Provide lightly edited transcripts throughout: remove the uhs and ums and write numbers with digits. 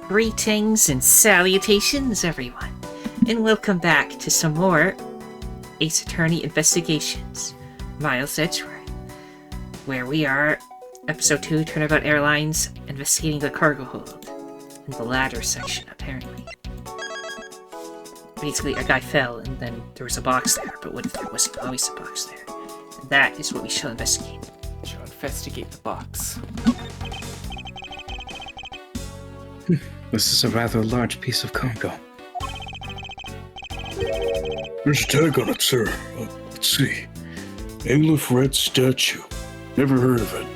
Greetings and salutations, everyone, and welcome back to some more aceattorney investigations. Miles Edgeworth, where we are, episode 2, Turnabout Airlines, investigating the cargo hold in the ladder section, apparently. Basically, a guy fell, and then there was a box there, but what if there wasn't always a box there? And that is what we shall investigate. We shall investigate the box. This is a rather large piece of cargo. There's a tag on it, sir. Let's see. English Red Statue. Never heard of it.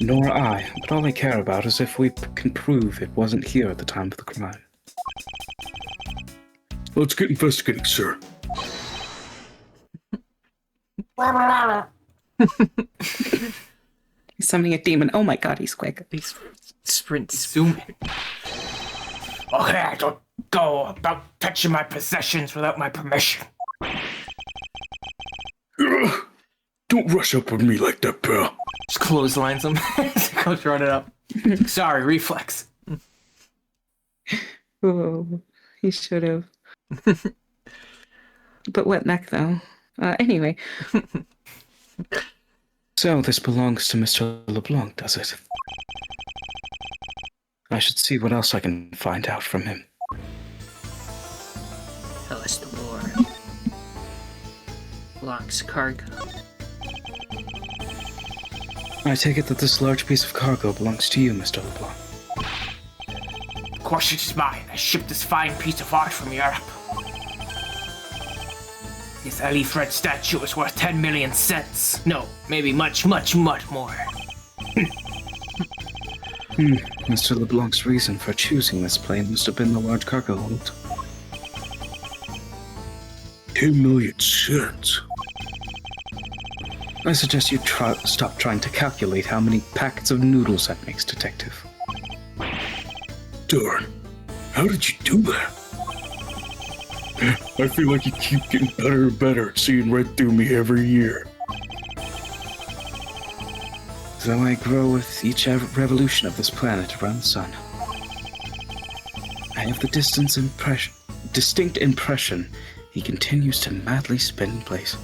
Nor I, but all I care about is if we can prove it wasn't here at the time of the crime. Let's get investigating, sir. He's summoning a demon. Oh my god, he's quick. He's sprint. Zooming. Okay, don't go about touching my possessions without my permission. Don't rush up on me like that, pal. Just clotheslines him. Goes running up. Sorry, reflex. Whoa, he should have. But what neck, though? Anyway. So, this belongs to Mr. LeBlanc, does it? I should see what else I can find out from him. Tell us the lore. Blanc's cargo. I take it that this large piece of cargo belongs to you, Mr. LeBlanc. Of course it's mine. I shipped this fine piece of art from Europe. This Elif Red statue is worth 10 million cents. No, maybe much, much, much more. Mr. LeBlanc's reason for choosing this plane must have been the large cargo hold. 10 million cents. I suggest you stop trying to calculate how many packets of noodles that makes, Detective. Darn. How did you do that? I feel like you keep getting better and better at seeing right through me every year. Though I grow with each revolution of this planet around the sun, I have the distinct impression he continues to madly spin in place.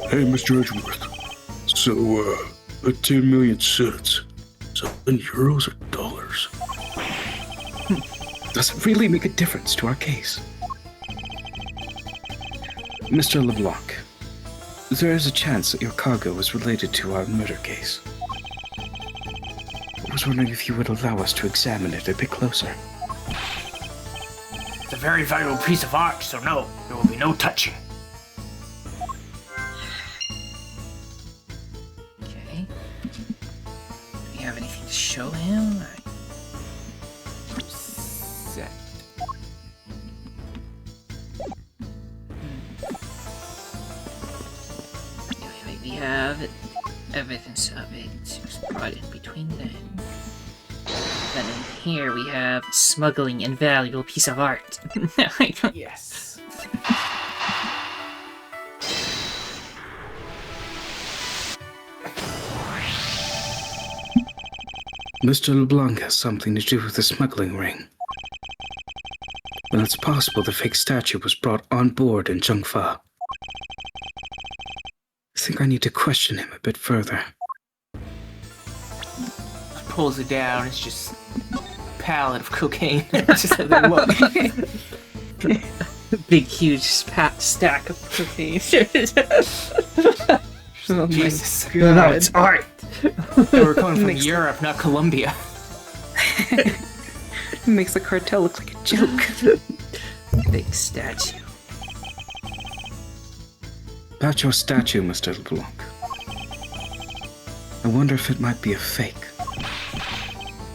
Hey, Mr. Edgeworth. So, at 10 million cents, is that in euros or dollars? Does it really make a difference to our case? Mr. LeBlanc, there is a chance that your cargo is related to our murder case. I was wondering if you would allow us to examine it a bit closer. It's a very valuable piece of art, so no, there will be no touching. Okay. Do we have anything to show him? Set. We have evidence of it. It was brought in between then. Then in here we have smuggling invaluable piece of art. Yes. Mr. LeBlanc has something to do with the smuggling ring. And it's possible the fake statue was brought on board in Zhengfa. I think I need to question him a bit further. Pulls it down, it's just a pallet of cocaine. It's just how they look. Big, huge stack of cocaine. Oh Jesus. No, it's art! They were coming from Europe, not Colombia. It makes the cartel look like a joke. Big statue. About your statue, Mr. LeBlanc. I wonder if it might be a fake.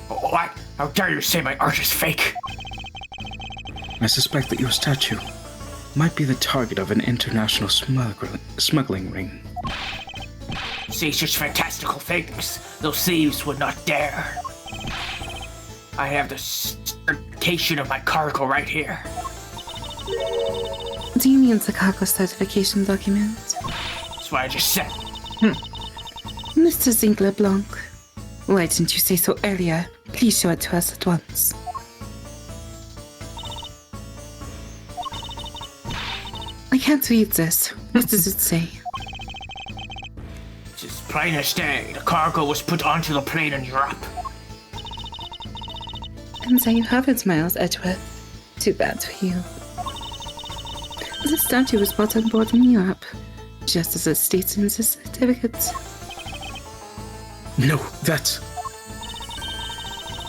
What? How dare you say my art is fake? I suspect that your statue might be the target of an international smuggling ring. Say such fantastical things. Those thieves would not dare. I have the certification of my cargo right here. Do you mean the cargo certification document? That's what I just said. Mr. Zinkler Blanc, Why didn't you say so earlier? Please show it to us at once. I can't read this. What does it say? Just plain as day, the cargo was put onto the plane in Europe. And there you have it, Miles Edgeworth. Too bad for you. The statue was brought on board in Europe, just as it states in the certificate. No, that's...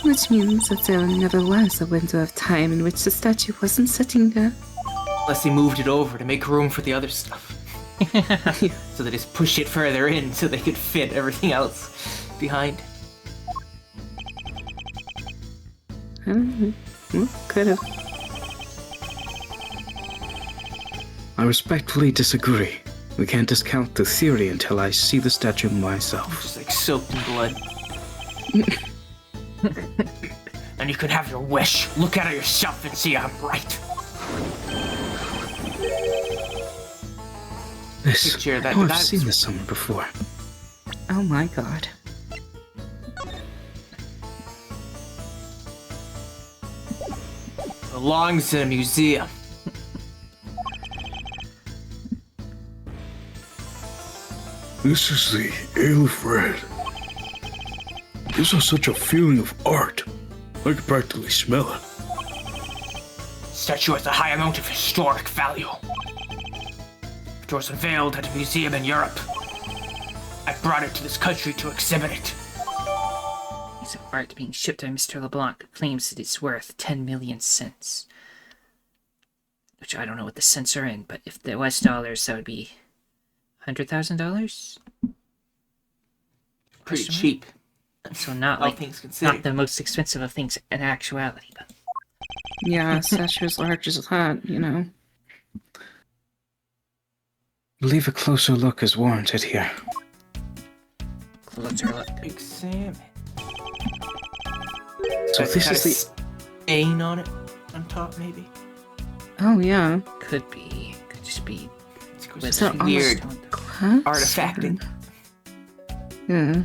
Which means that there never was a window of time in which the statue wasn't sitting there. Unless they moved it over to make room for the other stuff. So they just push it further in so they could fit everything else behind. I don't know. Well, could have. I respectfully disagree. We can't discount the theory until I see the statue myself. Just like soaked in blood. And you can have your wish. Look at it yourself and see I'm right. This... Picture that- oh, I've that's- seen this somewhere before. Oh my god. Belongs in a museum. This is the Ale of Red. Gives us such a feeling of art. I can practically smell it. Statue has a high amount of historic value. It was unveiled at a museum in Europe. I brought it to this country to exhibit it. Piece of art being shipped by Mr. LeBlanc claims that it's worth 10 million cents. Which I don't know what the cents are in, but if there was dollars, that would be $100,000? Pretty Question mark? cheap. So not All like things considered. not the most expensive of things in actuality, but Yeah, statue as large as that, you know. Believe a closer look is warranted here. closer look. Examine. So That this kinda is the... stain on it on top, maybe. Oh yeah. Could be. Could just be. It's So weird What? artifacting. Yeah.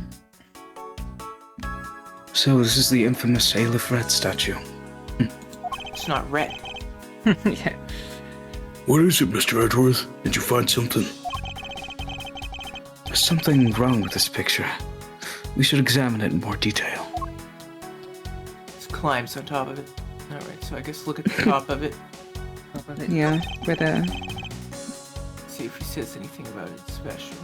So this is the infamous Ale of Red statue. It's not red. Yeah. What is it, Mr. Edgeworth? Did you find something? There's something wrong with this picture. We should examine it in more detail. It climbs on top of it. Alright, so I guess look at the top of it. Top of it. Yeah, where the... See if he says anything about it special.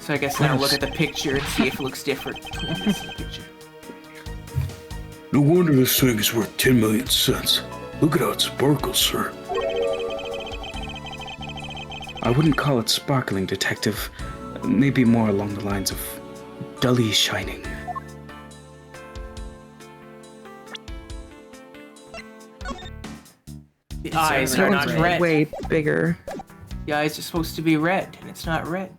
So I guess now look at the picture and see if it looks different from this picture. No wonder this thing is worth 10 million cents. Look at how it sparkles, sir. I wouldn't call it sparkling, detective. Maybe more along the lines of dully shining. The eyes are are not not red. red. way bigger. The eyes are supposed to be red, and it's not red.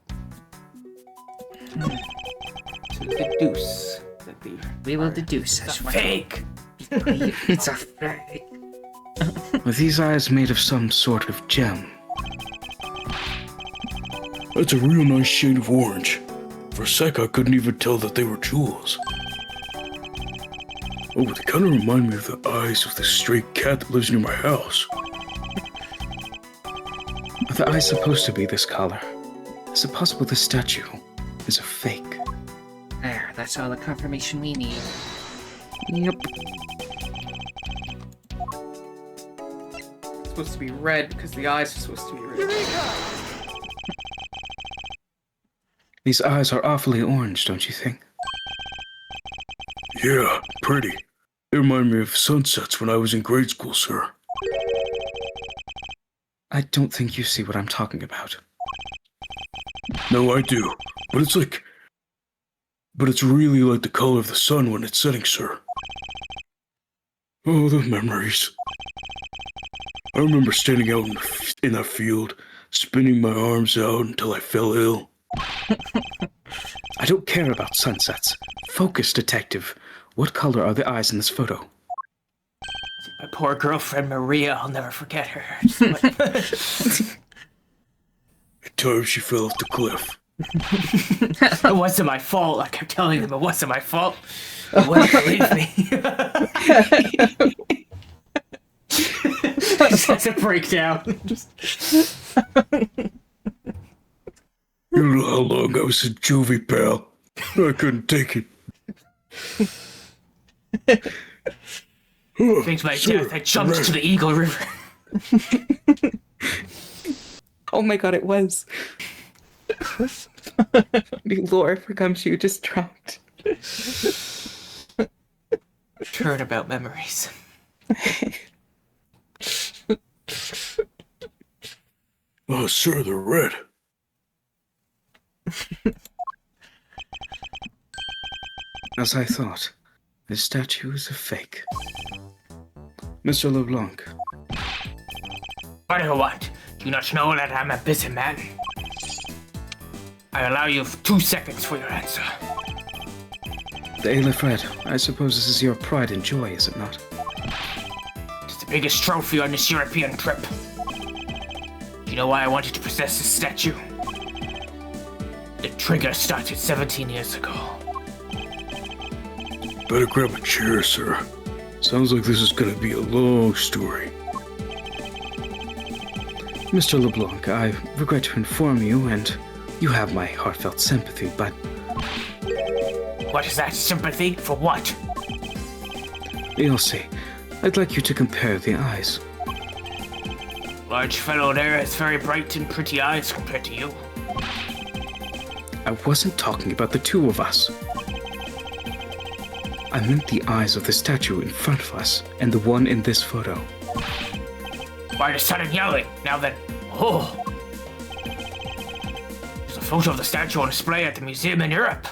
So deduce that they We will are- deduce It's as a well. fake. It's a fake. Are these eyes made of some sort of gem? That's a real nice shade of orange. For a sec, I couldn't even tell that they were jewels. Oh, but they kind of remind me of the eyes of this stray cat that lives near my house. Are the eyes supposed to be this color? Is it possible this statue is a fake? There, that's all the confirmation we need. Yep. It's supposed to be red because the eyes are supposed to be red. These eyes are awfully orange, don't you think? Yeah, pretty. They remind me of sunsets when I was in grade school, sir. I don't think you see what I'm talking about. No, I do. But it's like... But it's really like the color of the sun when it's setting, sir. Oh, the memories. I remember standing out in that field, spinning my arms out until I fell ill. I don't care about sunsets. Focus, detective. What color are the eyes in this photo? My poor girlfriend Maria, I'll never forget her. At times she fell off the cliff, It wasn't my fault. I kept telling them it wasn't my fault. They wouldn't believe me. Just has a breakdown. You know how long I was in juvie, pal. I couldn't take it. Thanks to my death, I jumped into the Eagle River. Oh my god, it was. Lore for Gumshoe just dropped. Turnabout memories. Oh, sir, they're red. As I thought, this statue is a fake. Mr. LeBlanc, What do you want? Do you not know that I'm a busy man? I allow you 2 seconds for your answer. the Aleph Red, I suppose this is your pride and joy, is it not? It's the biggest trophy on this European trip. Do you know why I wanted to possess this statue? The trigger started 17 years ago. Better grab a chair, sir. Sounds like this is gonna be a long story. Mr. LeBlanc, I regret to inform you, and you have my heartfelt sympathy, but What is that? Sympathy? For what? you'll see. I'd like you to compare the eyes. Large fellow there has very bright and pretty eyes compared to you. I wasn't talking about the two of us. I meant the eyes of the statue in front of us and the one in this photo. Why the sudden yelling? Now that... Oh! There's a photo of the statue on display at the museum in Europe.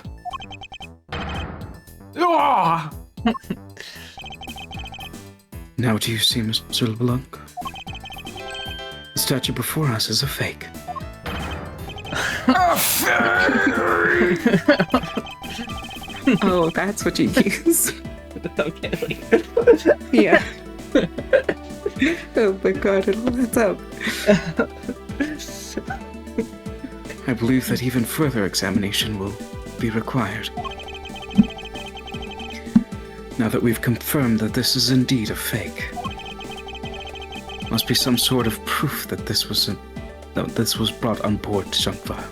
Oh! Now do you see, Mr. LeBlanc? The statue before us is a fake. Oh, that's what you use. Okay. Yeah. Oh my god, what's up? I believe that even further examination will be required. Now that we've confirmed that this is indeed a fake, must be some sort of proof that this was brought on board Junkva.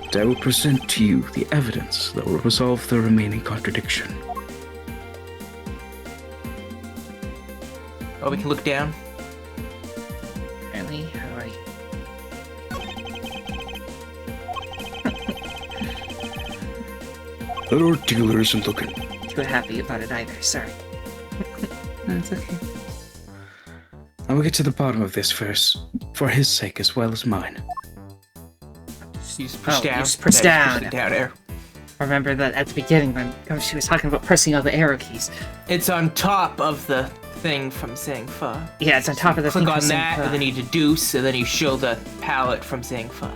And I will present to you the evidence that will resolve the remaining contradiction. Oh, we can look down. Apparently, how do I... That art dealer isn't looking. Too happy about it either, sorry. That's okay. I will get to the bottom of this first, for his sake as well as mine. You just push down. You just press Yeah, down. Push it down there. Remember that at the beginning when she was talking about pressing all the arrow keys. It's on top of the thing from Zangfa. Yeah, it's on top of the Click thing on for that, Zangfa. and then you deduce, and then you show the palette from Zangfa.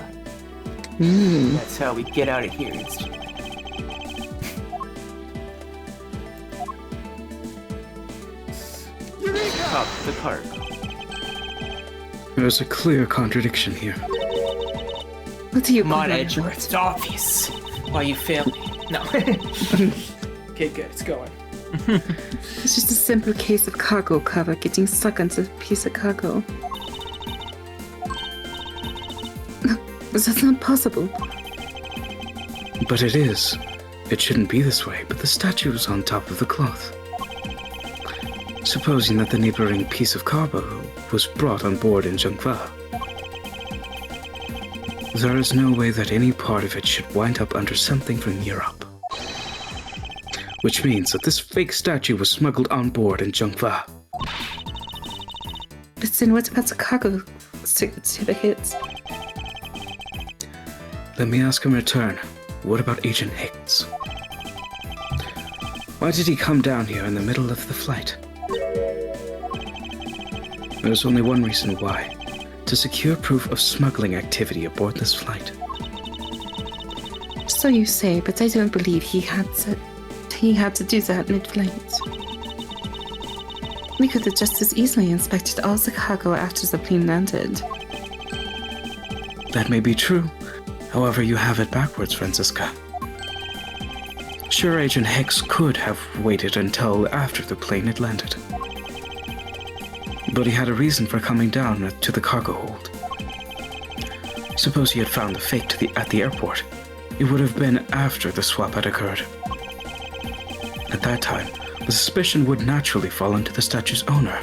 That's how we get out of here instantly. Top of the cart. There's a clear contradiction here. What do you Come call on, that? Edgeworth. It's obvious. Why you failed me. No. Okay, good. It's going. It's just a simple case of cargo cover getting stuck onto a piece of cargo. No, that's not possible. But it is. It shouldn't be this way, but the statue is on top of the cloth. Supposing that the neighboring piece of cargo was brought on board in Junkva, there is no way that any part of it should wind up under something from Europe. Which means that this fake statue was smuggled on board in Junkva. But then what about the cargo certificates? Let me ask in return, what about Agent Hicks? Why did he come down here in the middle of the flight? There's only one reason why. To secure proof of smuggling activity aboard this flight. So you say, but I don't believe he had to do that mid-flight. We could have just as easily inspected all the cargo after the plane landed. That may be true. However, you have it backwards, Francisca. Sure, Agent Hicks could have waited until after the plane had landed. But he had a reason for coming down to the cargo hold. Suppose he had found the fake at the airport. It would have been after the swap had occurred. At that time, the suspicion would naturally fall into the statue's owner,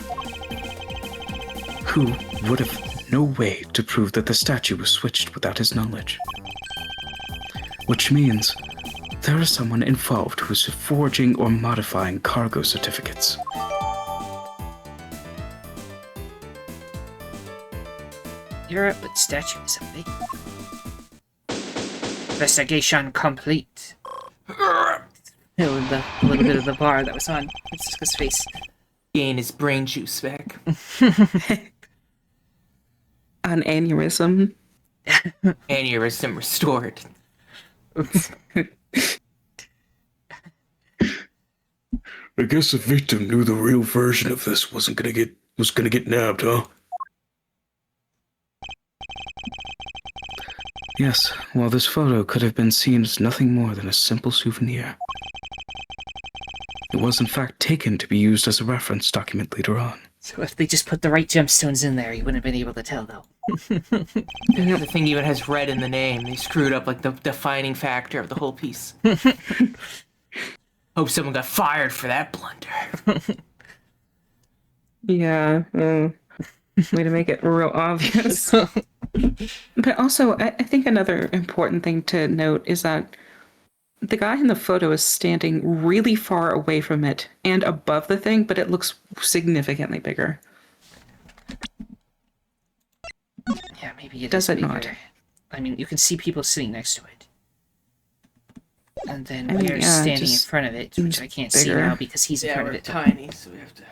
who would have no way to prove that the statue was switched without his knowledge. Which means there is someone involved who is forging or modifying cargo certificates. Europe, but statue is a big. Investigation complete. With the little bit of the bar that was on Francisca's face. Gain his brain juice back. An aneurysm. Aneurysm restored. I guess the victim knew the real version of this was gonna get nabbed, huh? Yes, while this photo could have been seen as nothing more than a simple souvenir. It was in fact taken to be used as a reference document later on. So if they just put the right gemstones in there, you wouldn't have been able to tell, though. The thing even has red in the name. They screwed up like the defining factor of the whole piece. Hope someone got fired for that blunder. Yeah. Way to make it real obvious. But also, I think another important thing to note is that the guy in the photo is standing really far away from it and above the thing, but it looks significantly bigger. Yeah, maybe it Does is it not? bigger. I mean, you can see people sitting next to it. And then I mean, we're yeah, standing in just front of it, which I can't see bigger. now because he's in front of it. tiny, so we have to...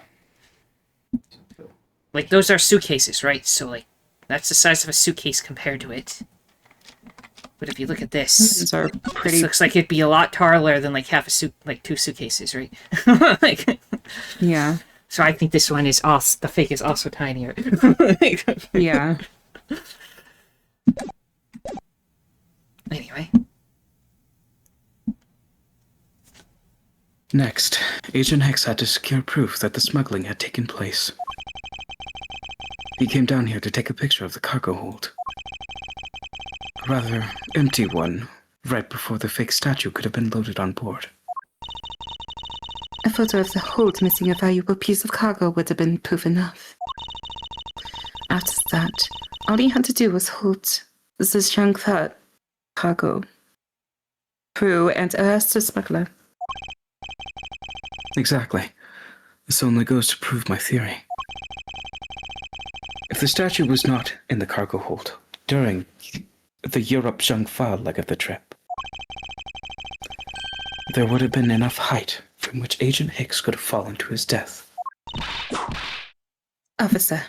Like, those are suitcases, right? So, like, that's the size of a suitcase compared to it. But if you look at this, These are pretty. this looks like it'd be a lot taller than, like, like, two suitcases, right? Like, Yeah. so I think this one is also, the fake is also tinier. Yeah. Anyway. Next, Agent Hicks had to secure proof that the smuggling had taken place. He came down here to take a picture of the cargo hold. A rather empty one, right before the fake statue could have been loaded on board. A photo of the hold missing a valuable piece of cargo would have been proof enough. After that, all he had to do was hold this young thought cargo through and arrest the smuggler. Exactly. This only goes to prove my theory. If the statue was not in the cargo hold during the Europe-Jungfrau leg of the trip, there would have been enough height from which Agent Hicks could have fallen to his death. Officer,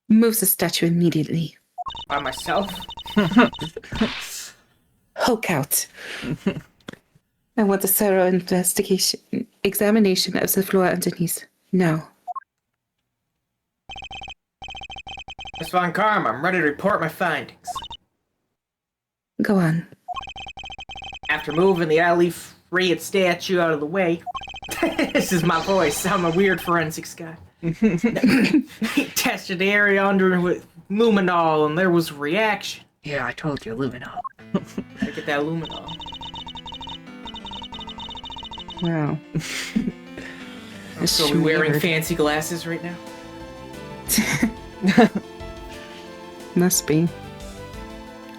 move the statue immediately. By myself? Hulk out. I want a thorough examination of the floor underneath. Now. Miss Von Karma, I'm ready to report my findings. Go on. After moving the alley-free statue out of the way, this is my voice. I'm a weird forensics guy. He tested the area under with luminol, and there was a reaction. Yeah, I told you, luminol. Gotta get that luminol. Wow. So are we wearing fancy glasses right now? Must be.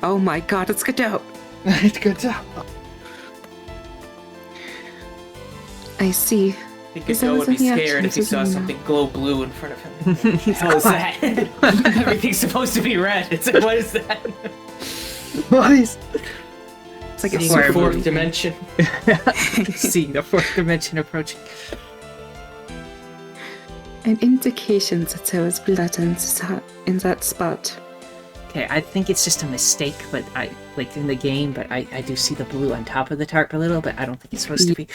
Oh my god, it's good out. It's good job. I see. I think Is Joe that would be what the scared if he actions saw is? something glow blue in front of him. What the hell is that? Everything's supposed to be red. It's like, what is that? What is... It's like a Seeing horror the fourth movie. dimension. Seeing the fourth dimension approaching. an indication that there was blood in that spot. Okay, I think it's just a mistake, but I like in the game, but I do see the blue on top of the tarp a little, but I don't think it's supposed to be.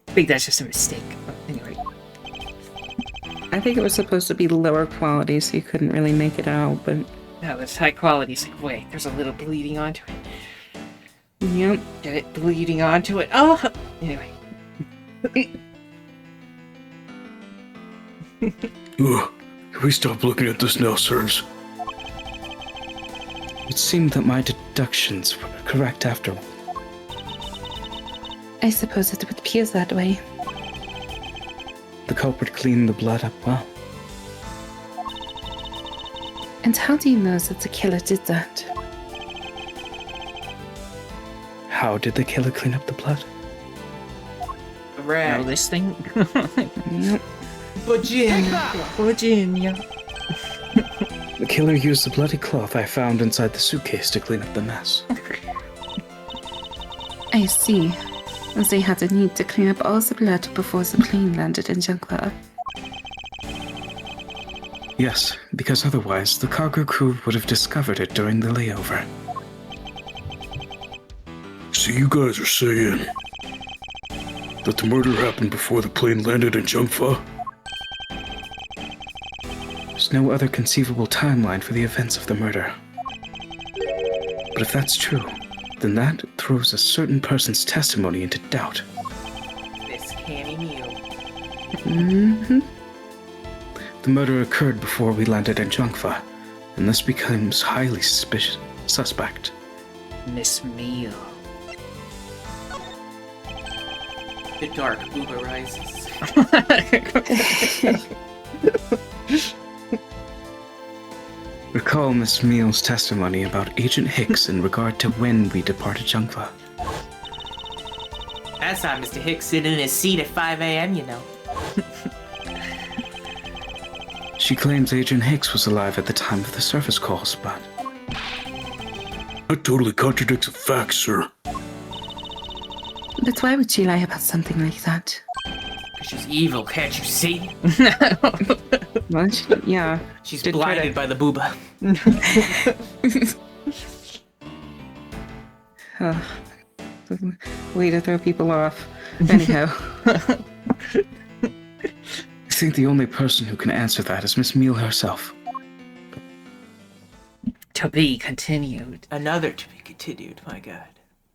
I think that's just a mistake. But anyway. I think it was supposed to be lower quality, so you couldn't really make it out, but... No, it's high quality. It's like, wait, there's a little bleeding onto it. Yep. Get it bleeding onto it. Oh! Anyway. Ugh. Can we stop looking at this now, sirs? It seemed that my deductions were correct after all. I suppose it would appear that way. The culprit cleaned the blood up well. And how do you know that the killer did that? How did the killer clean up the blood? Know Right. this thing? Yep. Virginia. The killer used the bloody cloth I found inside the suitcase to clean up the mess. I see. They had a need to clean up all the blood before the plane landed in Junkla. Yes, because otherwise the cargo crew would have discovered it during the layover. So you guys are saying that the murder happened before the plane landed in Jungfa? There's no other conceivable timeline for the events of the murder. But if that's true, then that throws a certain person's testimony into doubt. This canny meal. Mm-hmm. The murder occurred before we landed in Jungfa, and this becomes highly suspect. Miss Meal. The dark booba rises. Recall Miss Meal's testimony about Agent Hicks in regard to when we departed Jungfa. I saw Mr. Hicks sitting in his seat at 5 a.m., you know. She claims Agent Hicks was alive at the time of the service calls, but That totally contradicts the facts, sir. But why would she lie about something like that? Because she's evil, can't you see? Well, yeah. She's Did try blinded to- by the booba. Way to throw people off. Anyhow. I think the only person who can answer that is Miss Meal herself. To be continued. Another to be continued, my god.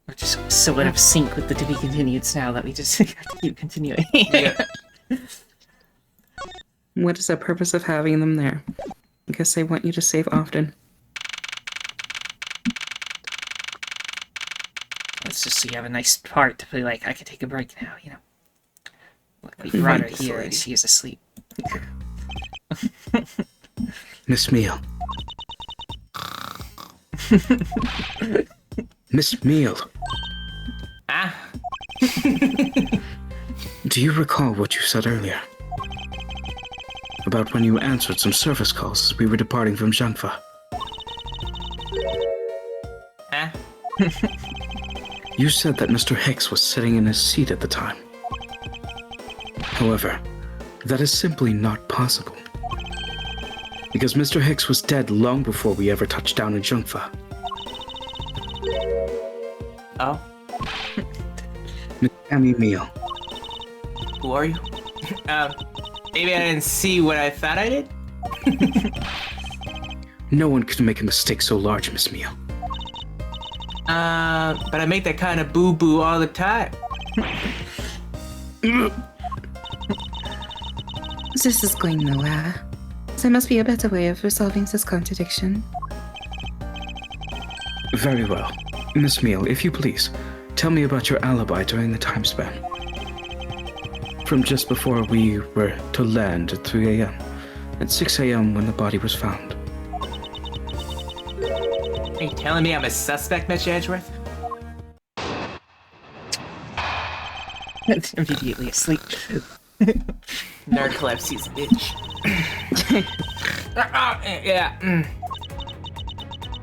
We're just so out of sync with the to be continueds now that we just have to keep continuing. Yeah. What is the purpose of having them there? I guess they want you to save often. Let's just so you have a nice part to be like, I can take a break now, you know. Look, we brought her This here lady. and she is asleep. Miss Meal. Miss Meal, Ah, do you recall what you said earlier? About when you answered some service calls as we were departing from Jungfa. ah. You said that Mr. Hicks was sitting in his seat at the time. However, that is simply not possible. Because Mr. Hicks was dead long before we ever touched down in Jungfa. Oh, Miss Tammy Meal, who are you? Maybe I didn't see what I thought I did? no one could make a mistake so large, Miss Meal. But I make that kind of boo-boo all the time. This is going nowhere. There must be a better way of resolving this contradiction. Very well. Miss Meal, if you please, tell me about your alibi during the time span. From just before we were to land at 3 a.m. at 6 a.m. when the body was found. Are you telling me I'm a suspect, Mr. Edgeworth? Immediately asleep. Narcolepsy's a bitch. Yeah.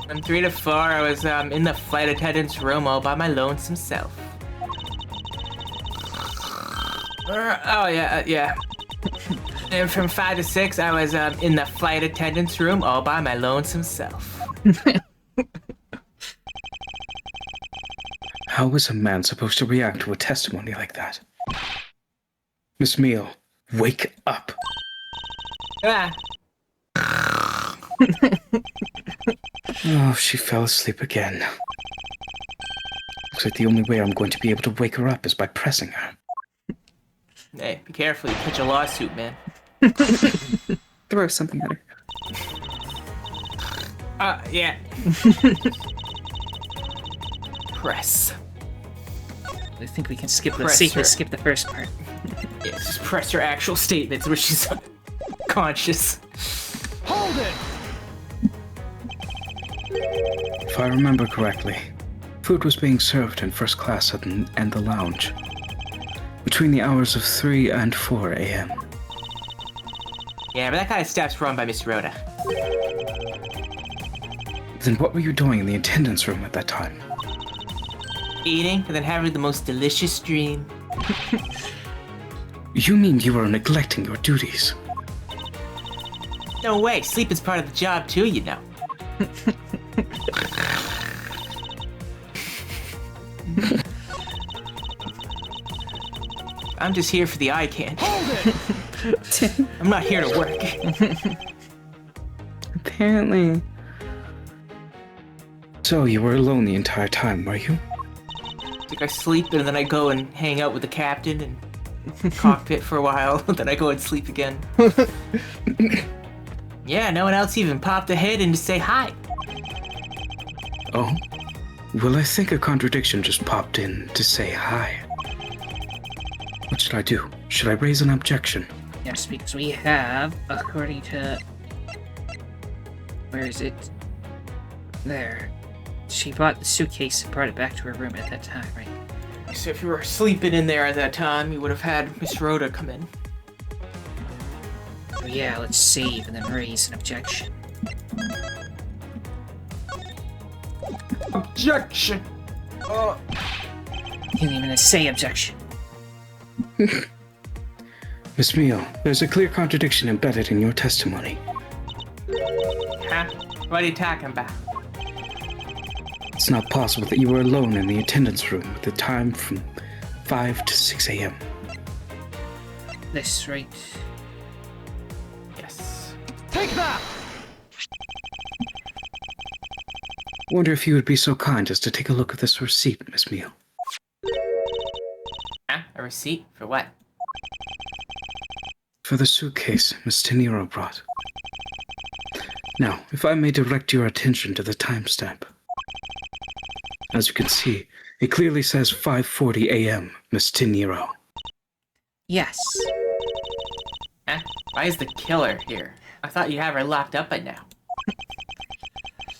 From 3 to 4, I was in the flight attendant's room all by my lonesome self. Oh yeah, yeah. And from 5 to 6, I was in the flight attendant's room all by my lonesome self. How is a man supposed to react to a testimony like that? Miss Meal, wake up. Ah, Oh, she fell asleep again. Looks like the only way I'm going to be able to wake her up is by pressing her. hey, be careful, you catch a lawsuit, man. Throw something at her. Yeah. Press. I think we can skip the Press safely her. skip the first part. Yeah, just press her actual statements where she's conscious. Hold it! If I remember correctly, food was being served in first class and the lounge between the hours of 3 and 4 a.m. Yeah, but that kind of stuff's run by Miss Rhoda. Then what were you doing in the attendance room at that time? Eating and then having the most delicious dream. You mean you were neglecting your duties? No way, sleep is part of the job too, you know. I'm just here for the eye candy. I'm not here to work. Apparently. So you were alone the entire time, were you? Like I sleep and then I go and hang out with the captain and cockpit for a while, then I go and sleep again. Yeah, no one else even popped ahead and to say hi. Oh? Well, I think a contradiction just popped in to say hi. What should I do? Should I raise an objection? Yes, because we have, according to... Where is it? There. She bought the suitcase and brought it back to her room at that time, right? So if you were sleeping in there at that time, you would have had Miss Rhoda come in. So yeah, let's save and then raise an objection. Objection! Oh. You didn't even say objection. Miss Mio, there's a clear contradiction embedded in your testimony. Huh? What are you talking about? It's not possible that you were alone in the attendance room at the time from 5 to 6 a.m. This, right? Yes. Take that! Wonder if you would be so kind as to take a look at this receipt, Miss Mio. Huh? A receipt? For what? For the suitcase Miss Teniro brought. Now, if I may direct your attention to the timestamp. As you can see, it clearly says 5:40 a.m., Miss Teniro. Yes. Huh? Why is the killer here? I thought you have her locked up by now.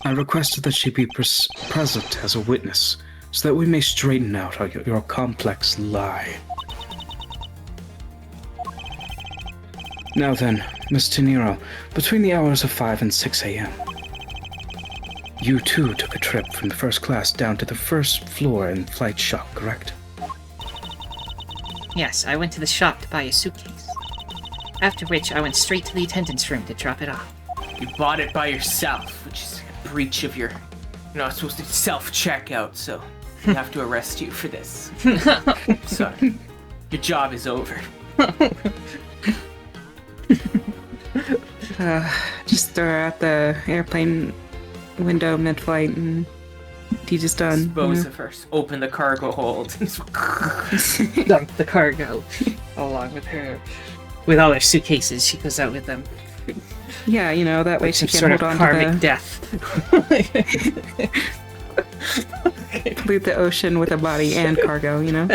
I requested that she be present as a witness, so that we may straighten out your complex lie. Now then, Miss Teniro, between the hours of 5 and 6 a.m., you too took a trip from the first class down to the first floor in flight shop, correct? Yes, I went to the shop to buy a suitcase. After which, I went straight to the attendance room to drop it off. You bought it by yourself, which is a breach of your... You're not supposed to self-checkout, so we have to arrest you for this. Sorry. Your job is over. Just throw her out the airplane window mid-flight and Deeja's done. Dispose of her. Open the cargo hold. Dump the cargo along with her. With all her suitcases, she goes out with them. Yeah, you know, that way Like she some can sort hold of on to karmic the... death. pollute the ocean with a body and cargo, you know?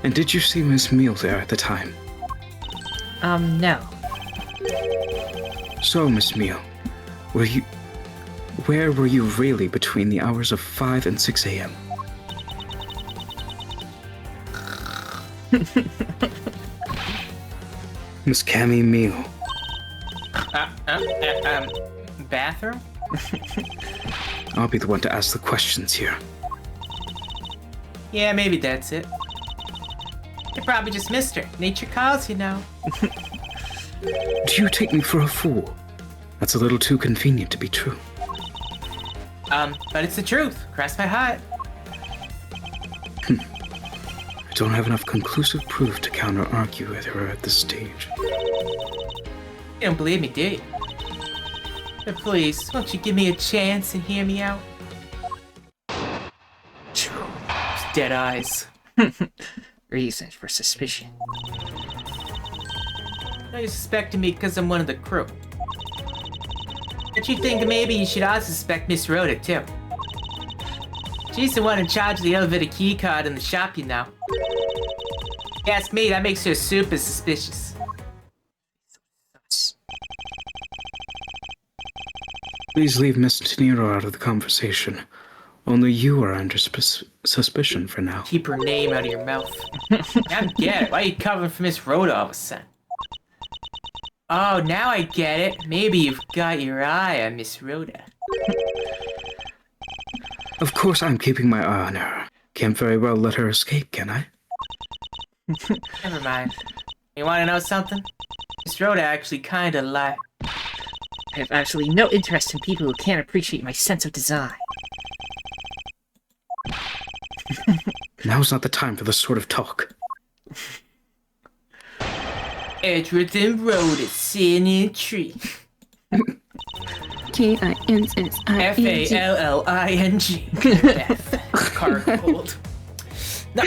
And did you see Miss Mio there at the time? No. So, Miss Mio, where were you really between the hours of 5 and 6 a.m.? Miss Cammy Mio. Bathroom? I'll be the one to ask the questions here. Yeah, maybe that's it. You probably just missed her. Nature calls, you know. Do you take me for a fool? That's a little too convenient to be true. But it's the truth. Cross my heart. I don't have enough conclusive proof to counter-argue with her at this stage. You don't believe me, do you? But please, won't you give me a chance and hear me out? Just dead eyes. Reason for suspicion. Now you're suspecting me because I'm one of the crew. But you think maybe you should also suspect Miss Rhoda, too. She's the one in charge of the elevator keycard in the shop, you know. If you ask me, that makes her super suspicious. Please leave Miss Teniro out of the conversation. Only you are under suspicion for now. Keep her name out of your mouth. I don't get it. Why are you covering for Miss Rhoda all of a sudden? Oh, now I get it. Maybe you've got your eye on Miss Rhoda. Of course I'm keeping my eye on her. Can't very well let her escape, can I? Never mind. You wanna know something? Miss Rhoda actually kinda lied. I have absolutely no interest in people who can't appreciate my sense of design. Now's not the time for this sort of talk. Edgeworth and Rhoda sitting in a tree. Falling. Car cold. No.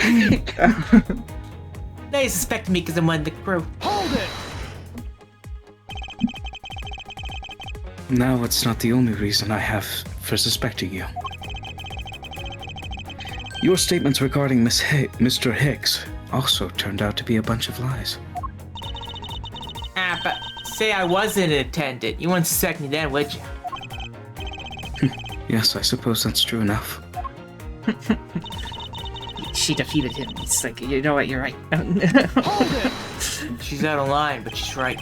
Now you suspect me because I'm one of the crew. Hold it! Now it's not the only reason I have for suspecting you. Your statements regarding Mr. Hicks also turned out to be a bunch of lies. Ah, but say I wasn't an attendant. You wouldn't suspect me then, would you? Yes, I suppose that's true enough. She defeated him. It's like, you know what, you're right. Hold it! She's out of line, but she's right.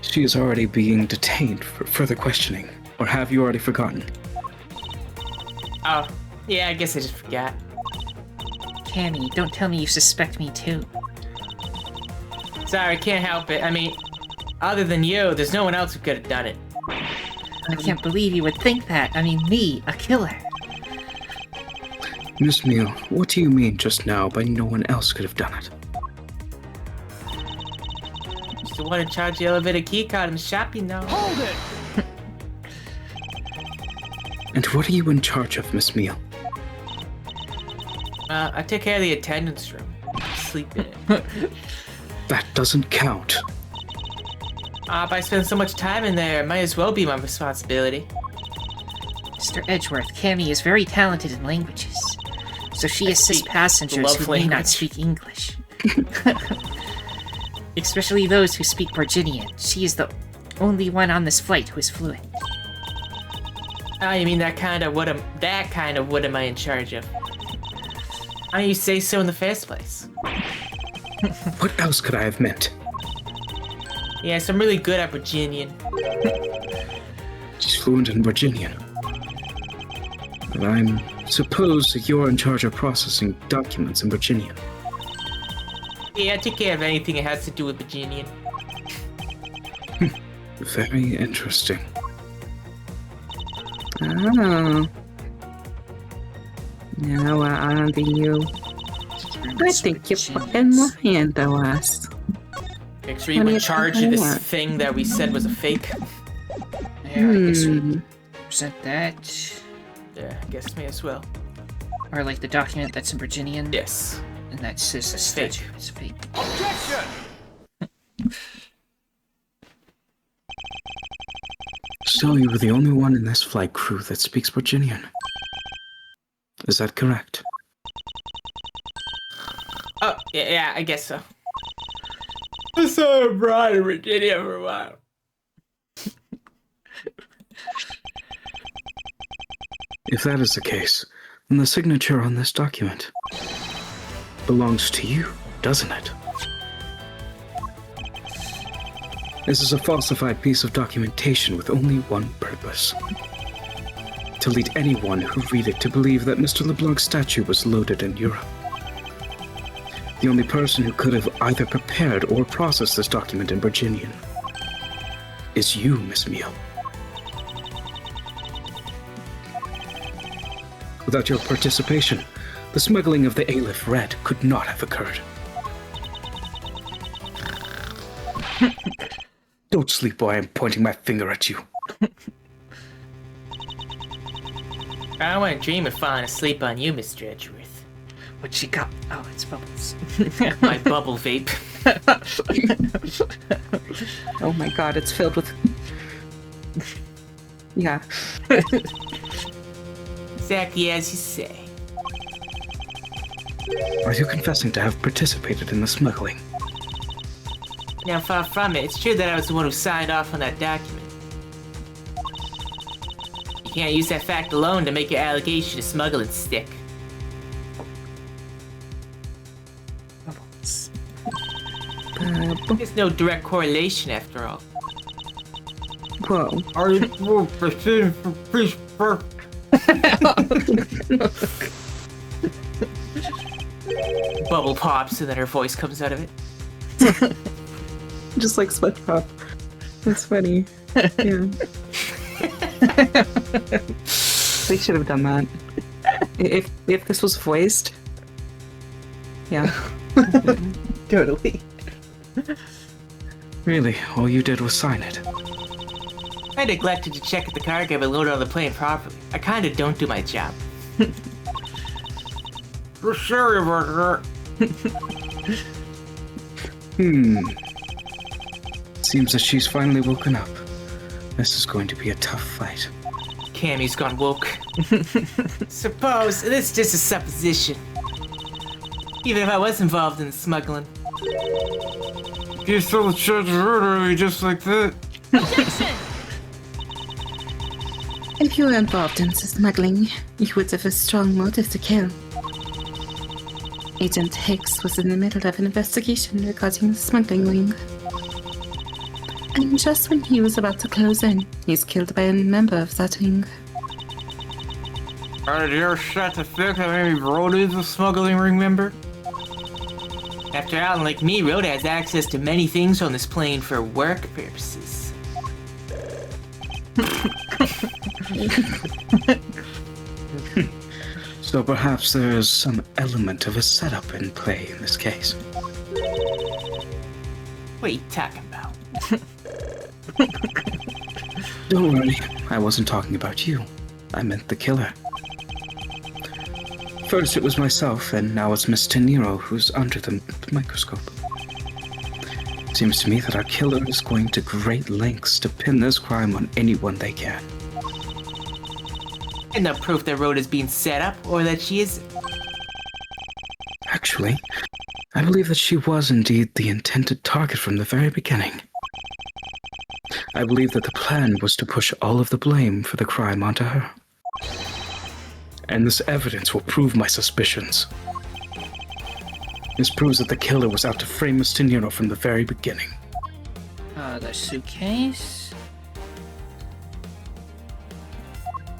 She is already being detained for further questioning. Or have you already forgotten? Oh, yeah, I guess I just forgot. Cammy, don't tell me you suspect me too. Sorry, can't help it. I mean, other than you, there's no one else who could have done it. I can't believe you would think that. I mean, me, a killer. Miss Meal, what do you mean just now by no one else could have done it? She's the one in charge of the elevator keycard in the shop, you know. Hold it! And what are you in charge of, Miss Meal? I take care of the attendance room. I sleep in it. That doesn't count. But I spend so much time in there, it might as well be my responsibility. Mr. Edgeworth, Cammy is very talented in languages. So she assists passengers who may not speak English. Especially those who speak Virginian. She is the only one on this flight who is fluent. You mean that kind of what am I in charge of? How do you say so in the first place? What else could I have meant? Yes, I'm really good at Virginian. She's fluent in Virginian. But I'm suppose that you're in charge of processing documents in Virginian. Yeah, I take care of anything that has to do with Virginian. Very interesting. Oh. Now we're on to you. I think you're fucking lying to us. Make sure you're in charge of this thing that we said was a fake. Yeah, I guess we present that. Yeah, I guess may as well. Or like the document that's in Virginian. Yes. And that says the Fake. statue is fake. Objection! Still, you were the only one in this flight crew that speaks Virginian. Is that correct? Oh, yeah, I guess so. I saw abroad in Virginia for a while. If that is the case, then the signature on this document belongs to you, doesn't it? This is a falsified piece of documentation with only one purpose. To lead anyone who read it to believe that Mr. LeBlanc's statue was loaded in Europe. The only person who could have either prepared or processed this document in Virginian is you, Miss Meal. Without your participation, the smuggling of the Aleph Red could not have occurred. Don't sleep while I'm pointing my finger at you. I wouldn't dream of falling asleep on you, Mr. Edgeworth. What she got? Oh, it's bubbles. My bubble vape. Oh my god, it's filled with. Yeah. Exactly as you say. Are you confessing to have participated in the smuggling? Now, far from it, it's true that I was the one who signed off on that document. You can't use that fact alone to make your allegation of smuggling stick. Bubbles. There's no direct correlation, after all. Whoa. Are you Bubble pops and then her voice comes out of it. Just like SpongeBob. That's funny. Yeah. They should have done that. If this was voiced. Yeah. Totally. Really, all you did was sign it. I neglected to check if the cargo had been loaded on the plane properly. I kinda don't do my job. For sure about Seems that she's finally woken up. This is going to be a tough fight. Cammy's gone woke. Suppose this is just a supposition. Even if I was involved in the smuggling. You stole the charge early just like that. If you were involved in the smuggling, you would have a strong motive to kill. Agent Hicks was in the middle of an investigation regarding the smuggling ring. And just when he was about to close in, he's killed by a member of that ring. Are you shot to think that maybe Rhoda's a smuggling ring member? After all, like me, Rhoda has access to many things on this plane for work purposes. So perhaps there is some element of a setup in play in this case. What are you talking about? Don't worry, I wasn't talking about you. I meant the killer. First it was myself, and now it's Miss Teniro who's under the microscope. Seems to me that our killer is going to great lengths to pin this crime on anyone they can. And no proof that Rhoda's being set up, or that she is. Actually, I believe that she was indeed the intended target from the very beginning. I believe that the plan was to push all of the blame for the crime onto her. And this evidence will prove my suspicions. This proves that the killer was out to frame Miss Teniro from the very beginning. The suitcase.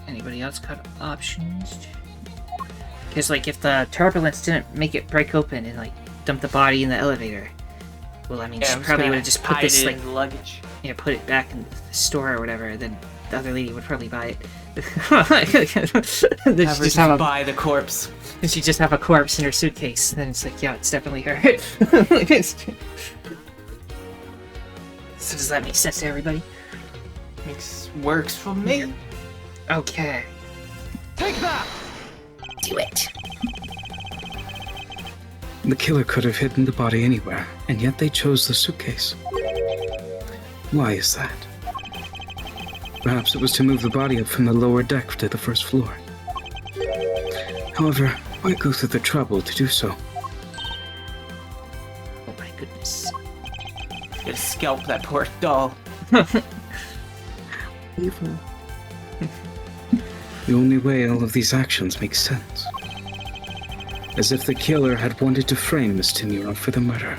Anybody else got options? Because, like, if the turbulence didn't make it break open and, like, dump the body in the elevator, well, I mean, she probably would have just put this, like, in the luggage. Yeah, put it back in the store or whatever, then the other lady would probably buy it. Then Have her just buy the corpse. and she just have a corpse in her suitcase. Then it's like, yeah, it's definitely her. So does that make sense to everybody? Works for me. Okay. Take that! Do it. The killer could have hidden the body anywhere, and yet they chose the suitcase. Why is that? Perhaps it was to move the body up from the lower deck to the first floor. However, why go through the trouble to do so? Oh my goodness. Gotta scalp that poor doll. Evil. The only way all of these actions make sense. As if the killer had wanted to frame Miss Teniro for the murder.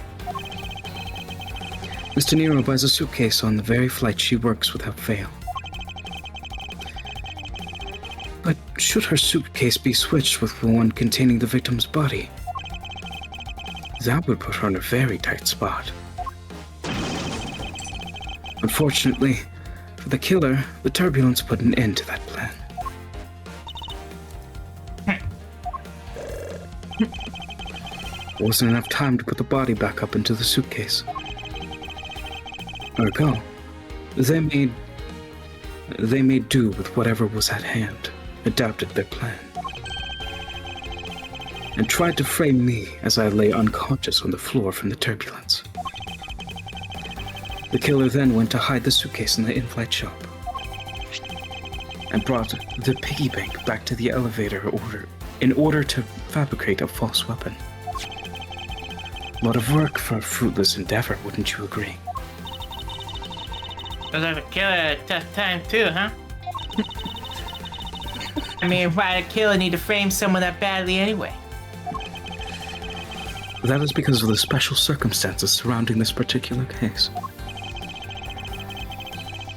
Miss Teniro buys a suitcase on the very flight she works without fail. But should her suitcase be switched with the one containing the victim's body, that would put her in a very tight spot. Unfortunately, for the killer, the turbulence put an end to that plan. There wasn't enough time to put the body back up into the suitcase. Ergo, they made do with whatever was at hand, adapted their plan, and tried to frame me as I lay unconscious on the floor from the turbulence. The killer then went to hide the suitcase in the in-flight shop and brought the piggy bank back to the elevator in order to fabricate a false weapon. A lot of work for a fruitless endeavor, wouldn't you agree? Was that a killer at a tough time too, huh? I mean, why did a killer need to frame someone that badly anyway? That is because of the special circumstances surrounding this particular case.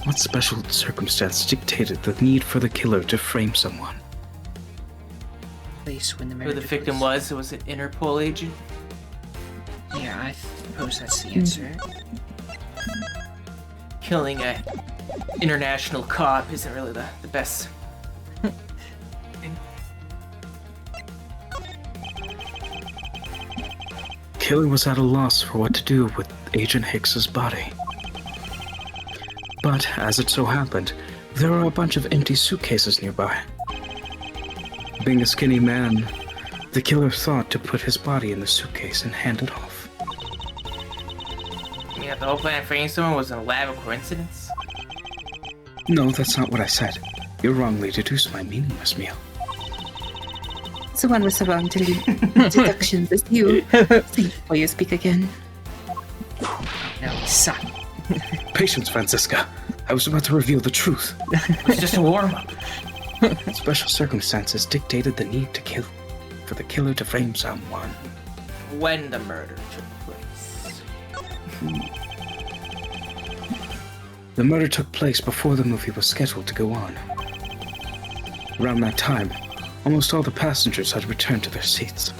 What special circumstance dictated the need for the killer to frame someone? Place when the Who murder the victim was an Interpol agent? Yeah, I suppose that's the answer. Killing a international cop isn't really the best thing. Killer was at a loss for what to do with Agent Hicks's body. But, as it so happened, there were a bunch of empty suitcases nearby. Being a skinny man, the killer thought to put his body in the suitcase and hand it off. You know, the whole plan for framing someone was an elaborate coincidence? No, that's not what I said. You wrongly deduced my meaning, Miss Meal. The one with the wrong deductions is you. Before you speak again. No, son. Patience, Francisca. I was about to reveal the truth. It was just a warm-up. Special circumstances dictated the need to kill, for the killer to frame someone. When the murder took place. The murder took place before the movie was scheduled to go on. Around that time, almost all the passengers had returned to their seats.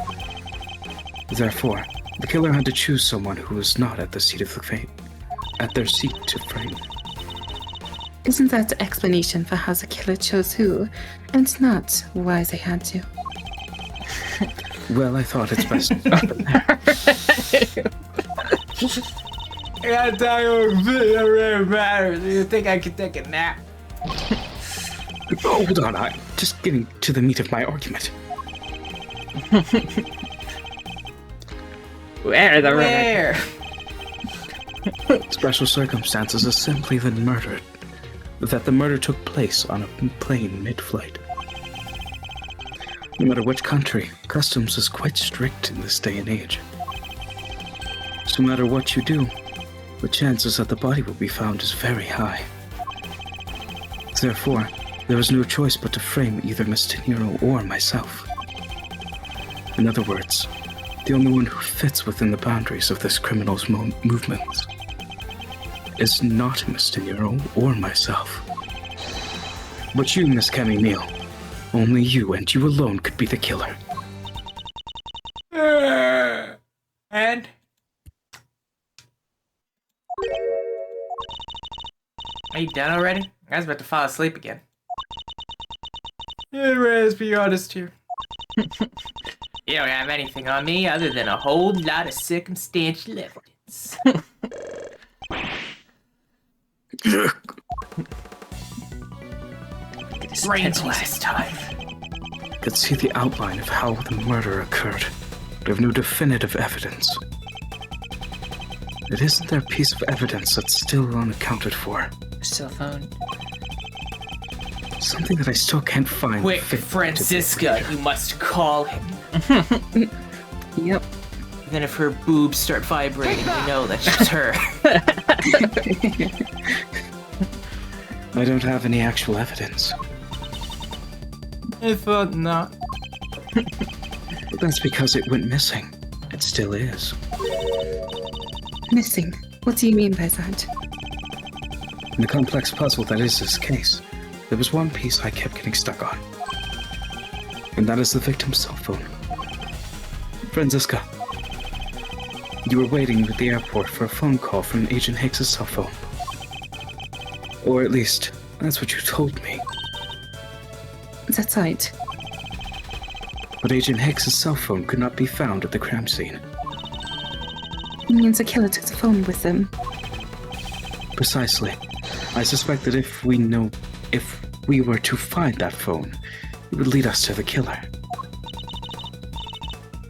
Therefore, the killer had to choose someone who was not at the seat of the their seat to frame. Isn't that the explanation for how the killer chose who, and not why they had to? Well, I thought it's best. I gotta tell you, it really matters. Do you think I could take a nap? Hold on, I'm just getting to the meat of my argument. Where? Special circumstances is simply that the murder took place on a plane mid-flight. No matter which country, customs is quite strict in this day and age. So no matter what you do, the chances that the body will be found is very high. Therefore, there was no choice but to frame either Mr. Nero or myself. In other words, the only one who fits within the boundaries of this criminal's movements is not Mr. Nero or myself, but you, Miss Camille. Only you and you alone could be the killer. And? Are you done already? I was about to fall asleep again. Let's be honest here. You don't have anything on me other than a whole lot of circumstantial evidence. Brain blast time. Could see the outline of how the murder occurred, but have no definitive evidence. It isn't there a piece of evidence that's still unaccounted for? Cell phone. Something that I still can't find. Quick, Francisca, you must call him. Yep. Then if her boobs start vibrating, we know that's just her. I don't have any actual evidence. I thought not. But that's because it went missing. It still is. Missing. What do you mean by that? In the complex puzzle that is this case, there was one piece I kept getting stuck on. And that is the victim's cell phone. Francisca, you were waiting at the airport for a phone call from Agent Hicks's cell phone. Or at least, that's what you told me. That's right. But Agent Hicks's cell phone could not be found at the crime scene. It means the killer took the phone with them. Precisely. I suspect that if we were to find that phone, it would lead us to the killer.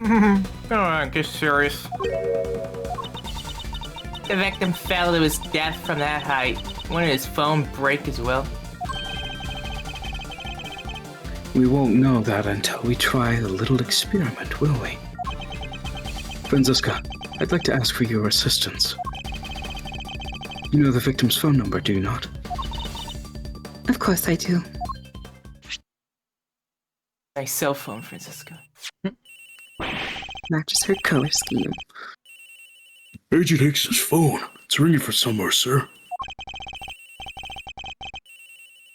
Come on, get serious. The victim fell to his death from that height. Wouldn't his phone break as well? We won't know that until we try a little experiment, will we? Franziska, I'd like to ask for your assistance. You know the victim's phone number, do you not? Of course I do. Nice cell phone, Franziska. Matches her color scheme. Agent Hicks's phone. It's ringing from somewhere, sir.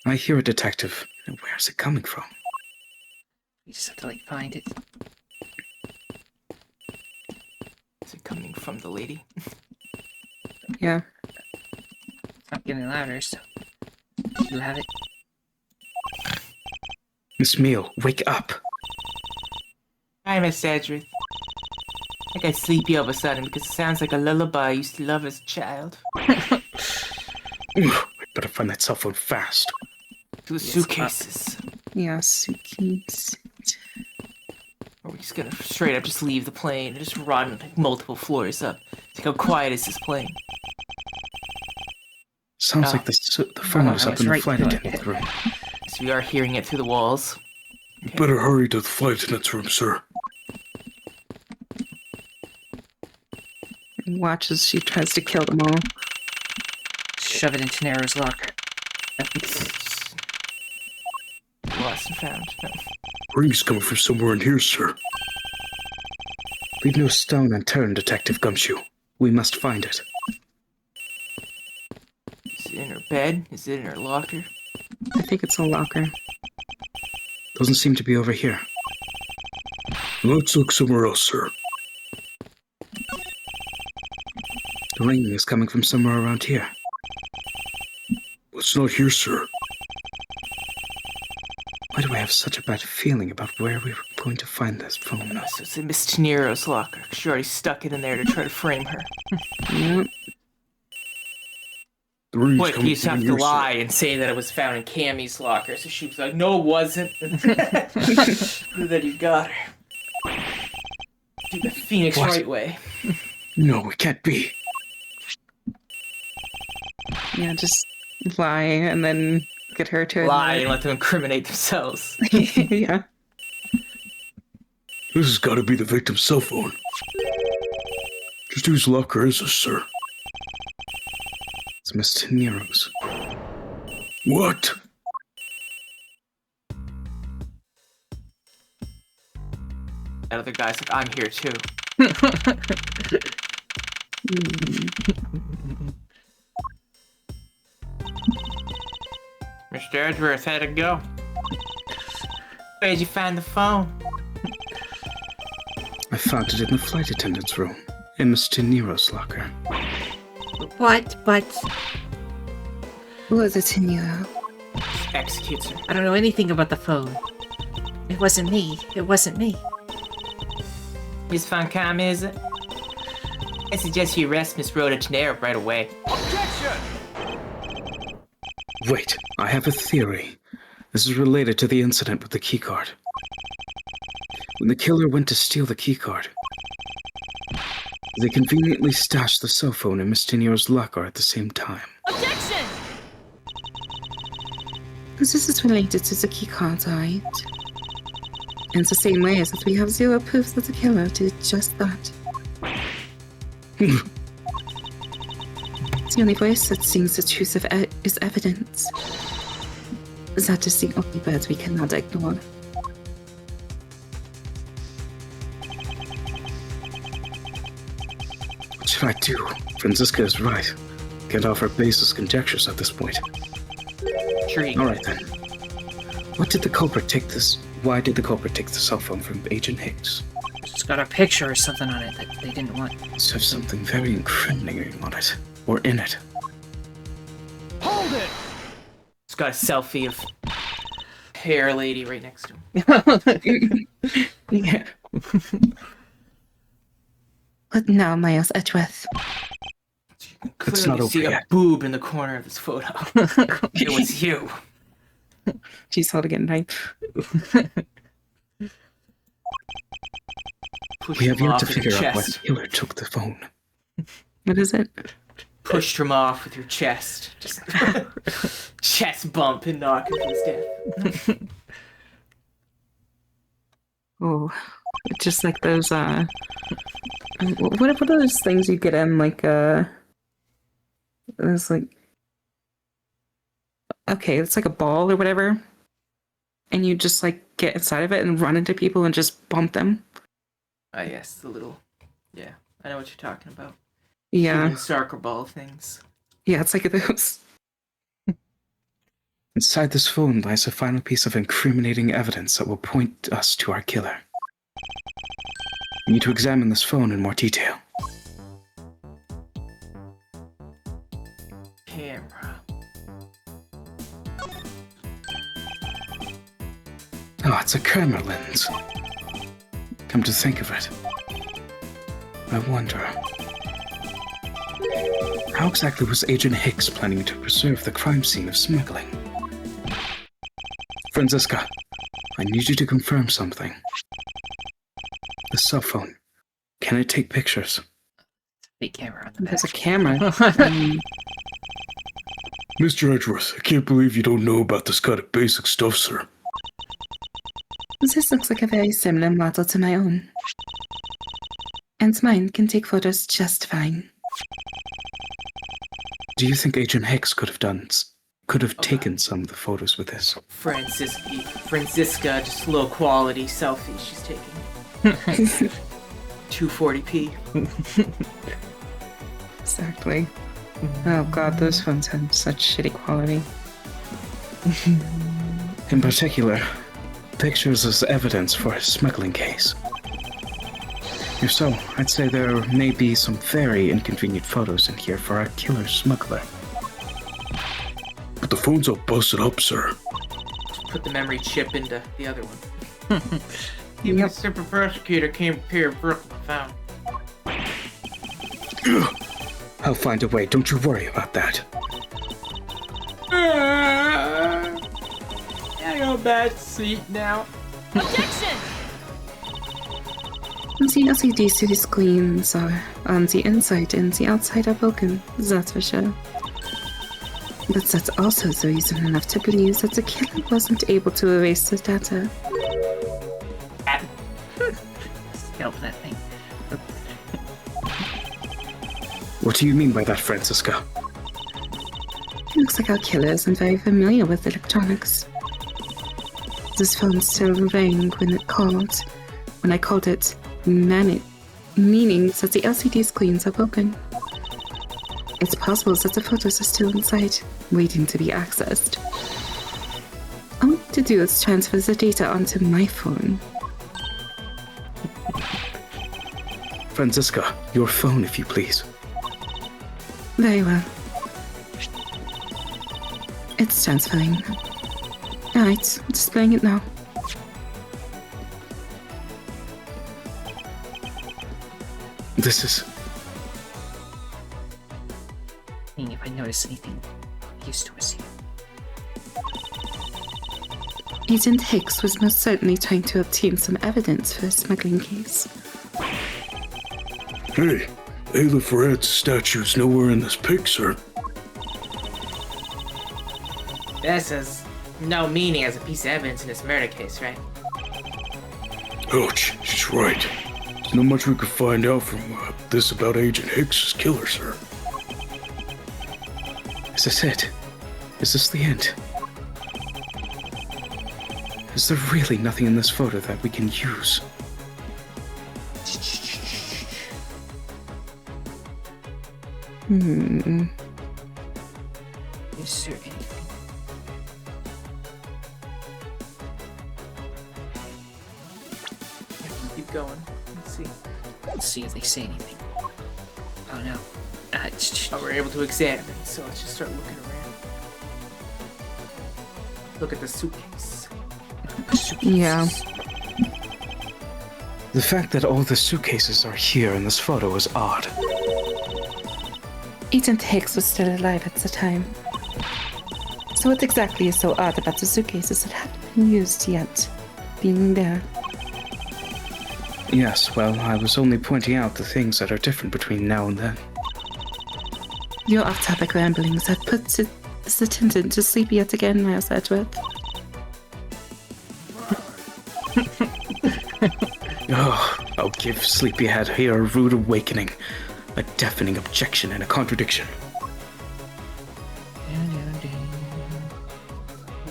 I hear a detective. Where's it coming from? You just have to, like, find it. Is it coming from the lady? Yeah. It's not getting louder, so you have it. Miss Meal, wake up! Hi, Miss Edgeworth. I got sleepy all of a sudden because it sounds like a lullaby I used to love as a child. I better find that cell phone fast. To the suitcases. Yeah, suitcase. Or we're just gonna straight up just leave the plane and just run like multiple floors up. Think how quiet is this plane? Sounds like the phone was I up was in the right. flight attendant room. So we are hearing it through the walls. You better hurry to the flight attendant's room, sir. Watches she tries to kill them all. Shove it into Nero's locker. Lost and found. No. Ring's coming from somewhere in here, sir. Leave no stone unturned, Detective Gumshoe. We must find it. Is it in her bed? Is it in her locker? I think it's a locker. Doesn't seem to be over here. Let's look somewhere else, sir. The ring is coming from somewhere around here. It's not here, sir. Why do I have such a bad feeling about where we were going to find this phone? So it's in Miss Tenero's locker. She already stuck it in there to try to frame her. Yep. The ring's What, coming you just from have in to here, lie and say that it was found in Cammy's locker. So she was like, no, it wasn't. Then you got her. Do the Phoenix What? right way. No, it can't be. Yeah, just lie and then get her to Lie and let them incriminate themselves. Yeah. This has got to be the victim's cell phone. Just whose locker is this, sir? It's Miss Tenero's. What? That other guy's like, I'm here too. Mr. Edgeworth, how'd it go? Where'd you find the phone? I found it in the flight attendant's room, in Miss Tenero's locker. What? But Was it in you? Executes her. I don't know anything about the phone. It wasn't me. It wasn't me. Miss Foncom, is it? I suggest you arrest Miss Rhoda Tenero right away. Wait, I have a theory. This is related to the incident with the keycard. When the killer went to steal the keycard, they conveniently stashed the cell phone in Miss Tenero's locker at the same time. Because this is related to the keycard, right? In the same way as that we have zero proof that the killer did just that. The only voice that sings the truth is evidence. That is the only word we cannot ignore. What should I do? Franziska is right. Can't offer baseless conjectures at this point. Tree. Alright then. Why did the culprit take the cell phone from Agent Hicks? It's got a picture or something on it that they didn't want. Must have something very incriminating on it. Or in it. It's got a selfie of hair lady right next to him. Yeah. But now, Miles Edgeworth. Clearly not you see over a yet. boob in the corner of this photo. It was you. She's holding a knife. Pushed We have him yet off to with your figure out why the chest. killer took the phone. What is it? Pushed him off with your chest. Just chest bump and knock him to his death. Oh, just like those, what are those things you get in, like, it's like, okay, it's like a ball or whatever, and you just, like, get inside of it and run into people and just bump them. Ah, yes, the little... Yeah, I know what you're talking about. Yeah, Human soccer ball things. yeah, it's like those. Inside this phone lies a final piece of incriminating evidence that will point us to our killer. We need to examine this phone in more detail. Camera. Oh, it's a camera lens. Come to think of it, I wonder... How exactly was Agent Hicks planning to preserve the crime scene of smuggling? Franziska, I need you to confirm something. The cell phone, can it take pictures? Big camera on the back. There's a camera. Mr. Edgeworth, I can't believe you don't know about this kind of basic stuff, sir. This looks like a very similar model to my own. And mine can take photos just fine. Do you think Agent Hicks could have taken some of the photos with this? Franziska, just low quality selfies she's taking. 240p. Exactly. Oh god, those phones have such shitty quality. In particular, pictures as evidence for a smuggling case. If so, I'd say there may be some very inconvenient photos in here for our killer smuggler. But the phone's all busted up, sir. Just put the memory chip into the other one. Even the super prosecutor came here Brooklyn found. I'll find a way, don't you worry about that. I got a bad seat now. The LCD city screens are on the inside and the outside are broken, that's for sure. But that's also the reason enough to believe that the killer wasn't able to erase the data. Scalp that thing. What do you mean by that, Franziska? It looks like our killer isn't very familiar with electronics. This phone still rang when it called. When I called it, meaning that the LCD screens are broken. It's possible that the photos are still inside, waiting to be accessed. All I have to do is transfer the data onto my phone. Franziska, your phone, if you please. Very well. It's transferring. Alright, displaying it now. This is... Seeing if I notice anything used to us here. Agent Hicks was most certainly trying to obtain some evidence for a smuggling case. Hey, Aleph Red's statue's nowhere in this pic, sir. This has no meaning as a piece of evidence in this murder case, right? Ouch, she's right. There's not much we could find out from this about Agent Hicks's killer, sir. Is this it? Is this the end? Is there really nothing in this photo that we can use? Is there anything? Keep going. Let's see. Let's see if they say anything. Oh no. Oh, we're able to examine, so let's just start looking around. Look at the suitcase. Yeah. The fact that all the suitcases are here in this photo is odd. Agent Hicks was still alive at the time. So what exactly is so odd about the suitcases that haven't been used yet being there? Yes, well, I was only pointing out the things that are different between now and then. Your off-topic ramblings have put the attendant to sleep yet again, Miles Edgeworth. Oh, I'll give Sleepyhead here a rude awakening. A deafening objection and a contradiction.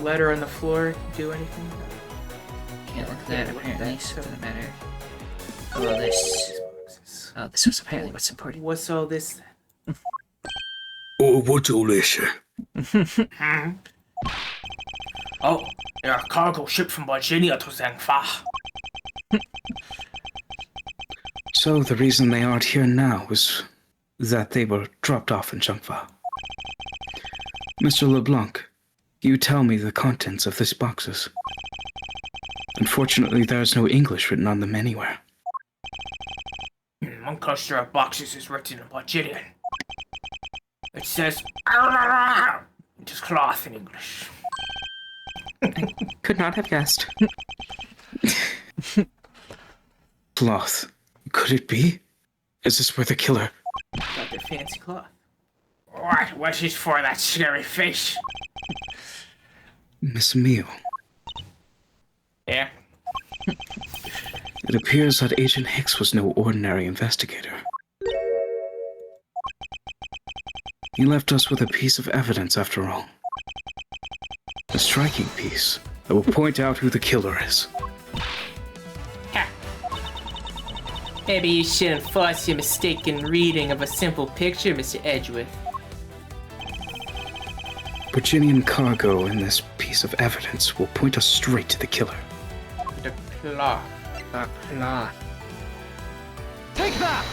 Letter on the floor. Do anything? Can't look at that apparently, so it doesn't matter. Oh, this. Oh, this was apparently what's important. What's all this? Oh, what's all this? Oh, they're a cargo ship from Virginia to Zhangfa. So the reason they aren't here now is that they were dropped off in Zhangfa. Mr. LeBlanc, you tell me the contents of these boxes. Unfortunately, there is no English written on them anywhere. One cluster of boxes is written in Virginian. It says, just cloth in English. Could not have guessed. Cloth. Could it be? Is this where the killer... Got their fancy cloth. What is for that scary face? Miss Emile. Yeah? It appears that Agent Hicks was no ordinary investigator. He left us with a piece of evidence after all. A striking piece that will point out who the killer is. Ha. Maybe you shouldn't force your mistaken reading of a simple picture, Mr. Edgeworth. Virginian cargo in this piece of evidence will point us straight to the killer. The cloth. The cloth. Take that!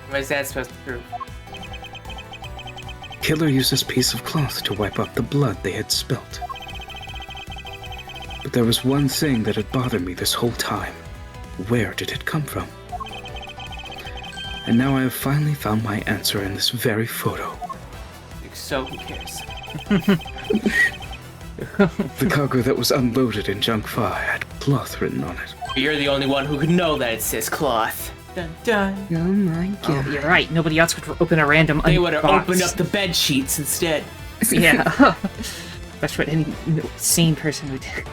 What is that supposed to prove? Killer used this piece of cloth to wipe up the blood they had spilt. But there was one thing that had bothered me this whole time. Where did it come from? And now I have finally found my answer in this very photo. So who cares? The cargo that was unloaded in Zhangfa had cloth written on it. You're the only one who could know that it says cloth. Dun dun. Oh my god. Oh, you're right. Nobody else would open a random They would have box. opened up the bed sheets instead. Yeah. That's what any sane person would do.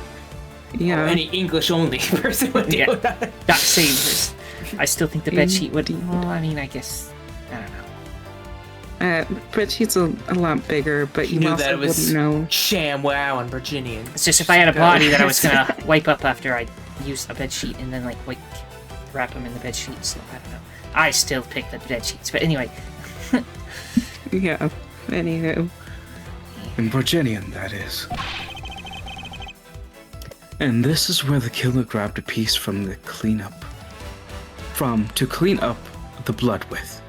Yeah. Or any English only person would do. Yeah. Not sane person. I still think the bed sheet would. Well, I mean, I guess. I don't know. Spreadsheet's a lot bigger, but you Knew also that it was wouldn't know. Sham Wow and Virginian. It's just if I had a body that I was gonna wipe up after I used a bed sheet and then wrap them in the bed sheets. So I don't know. I still pick the bed sheets, but anyway. Yeah. Anywho. In Virginian, that is. And this is where the killer grabbed a piece from the cleanup. To clean up the blood with.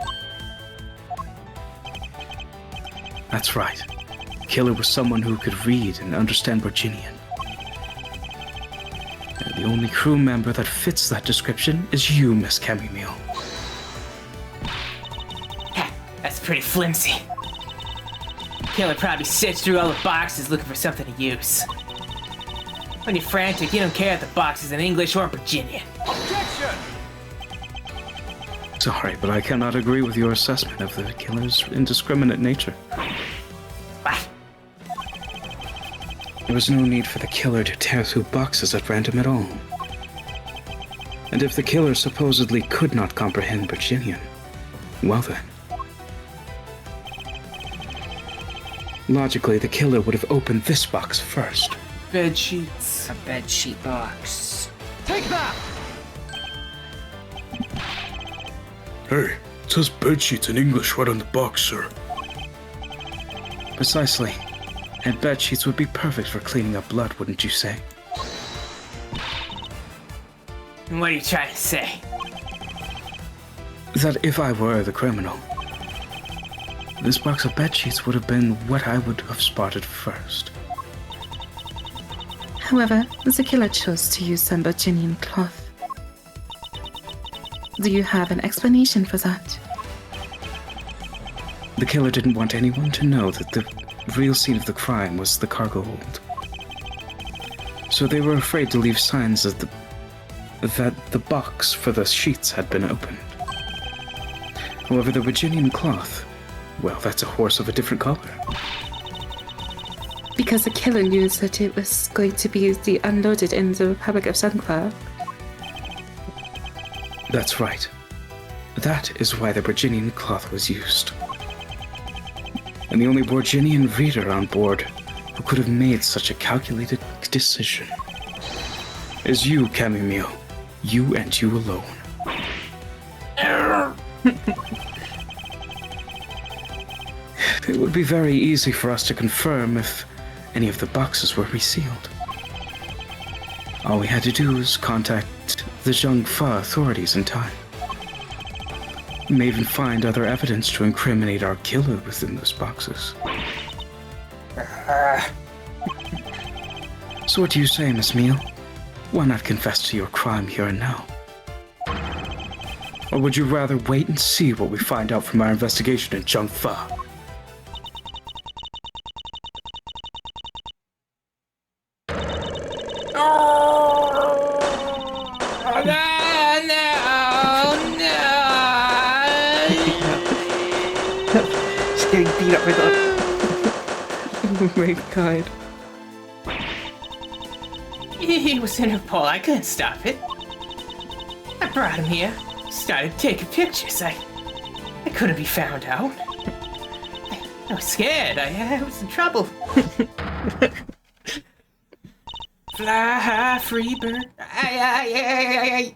That's right. Killer was someone who could read and understand Virginian. And the only crew member that fits that description is you, Miss Chamomile. That's pretty flimsy. Killer probably sifts through all the boxes looking for something to use. When you're frantic, you don't care if the box is in English or Virginian. Sorry, but I cannot agree with your assessment of the killer's indiscriminate nature. What? There was no need for the killer to tear through boxes at random at all. And if the killer supposedly could not comprehend Virginian, well then. Logically, the killer would have opened this box first. Bed sheets. A bed sheet box. Take that! Hey, it says bedsheets in English right on the box, sir. Precisely. And bed sheets would be perfect for cleaning up blood, wouldn't you say? What are you trying to say? That if I were the criminal, this box of bed sheets would have been what I would have spotted first. However, the killer chose to use some Virginian cloth. Do you have an explanation for that? The killer didn't want anyone to know that the real scene of the crime was the cargo hold. So they were afraid to leave signs that the box for the sheets had been opened. However, the Virginian cloth, well, that's a horse of a different color. Because the killer knew that it was going to be unloaded in the Republic of Sunflower. That's right. That is why the Virginian cloth was used. And the only Virginian reader on board who could have made such a calculated decision is you, Camille. You and you alone. It would be very easy for us to confirm if any of the boxes were resealed. All we had to do was contact the Zhengfa authorities in time. We may even find other evidence to incriminate our killer within those boxes. So what do you say, Miss Meal? Why not confess to your crime here and now? Or would you rather wait and see what we find out from our investigation in Zhengfa? Just getting beat up with a... Oh my god. He was in a pole. I couldn't stop it. I brought him here. Started taking pictures. I couldn't be found out. I was scared. I was in trouble. Fly high, free bird. Ay.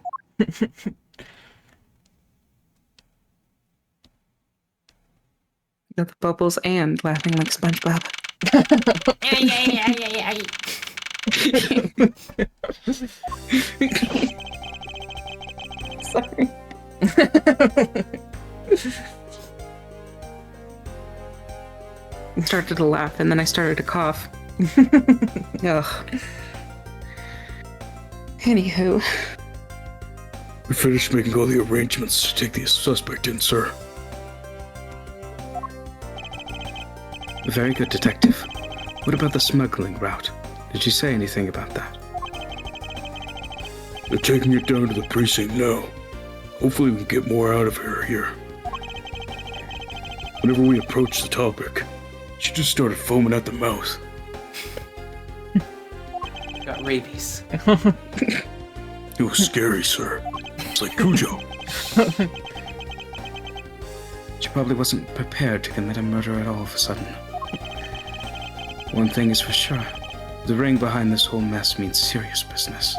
Got the bubbles and laughing like SpongeBob. Ay. Sorry. I started to laugh and then I started to cough. Ugh. Anywho. We finished making all the arrangements to take the suspect in, sir. Very good, Detective. What about the smuggling route? Did you say anything about that? They're taking it down to the precinct now. Hopefully we can get more out of her here. Whenever we approached the topic, she just started foaming at the mouth. Got rabies. It was scary, sir. It's like Cujo. She probably wasn't prepared to commit a murder at all of a sudden. One thing is for sure. The ring behind this whole mess means serious business.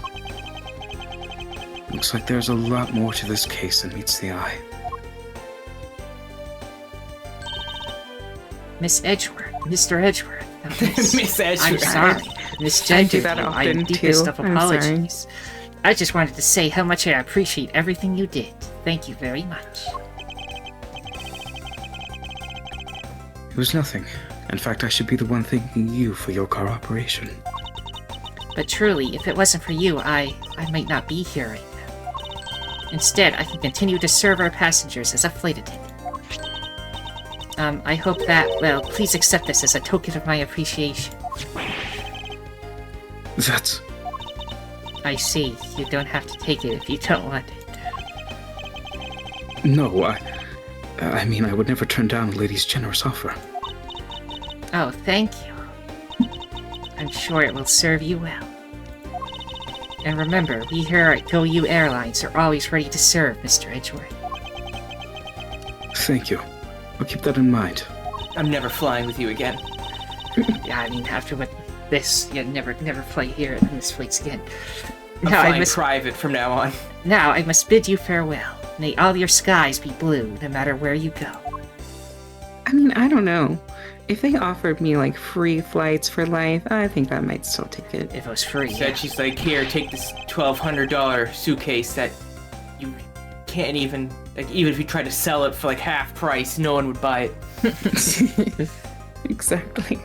Looks like there's a lot more to this case than meets the eye. Miss Edgeworth, Mr. Edgeworth. Miss Edgeworth. I'm sorry. Miss I do Gentleman, that my often, deepest too. of I'm sorry. apologies. I just wanted to say how much I appreciate everything you did. Thank you very much. It was nothing. In fact, I should be the one thanking you for your cooperation. But truly, if it wasn't for you, I might not be here right now. Instead, I can continue to serve our passengers as a flight attendant. I hope that, well, please accept this as a token of my appreciation. That's... I see. You don't have to take it if you don't want it. No, I mean, I would never turn down a lady's generous offer. Oh, thank you. I'm sure it will serve you well. And remember, we here at GoU Airlines are always ready to serve, Mr. Edgeworth. Thank you. I'll keep that in mind. I'm never flying with you again. Yeah, I mean, after what this, yeah, never fly here in this place again. I'm Now flying private from now on. Now I must bid you farewell. May all your skies be blue, no matter where you go. I mean, I don't know. If they offered me like free flights for life, I think I might still take it. If it was free. Said she's like, here, take this $1,200 suitcase that you can't even, like, even if you try to sell it for like half price, no one would buy it. Exactly.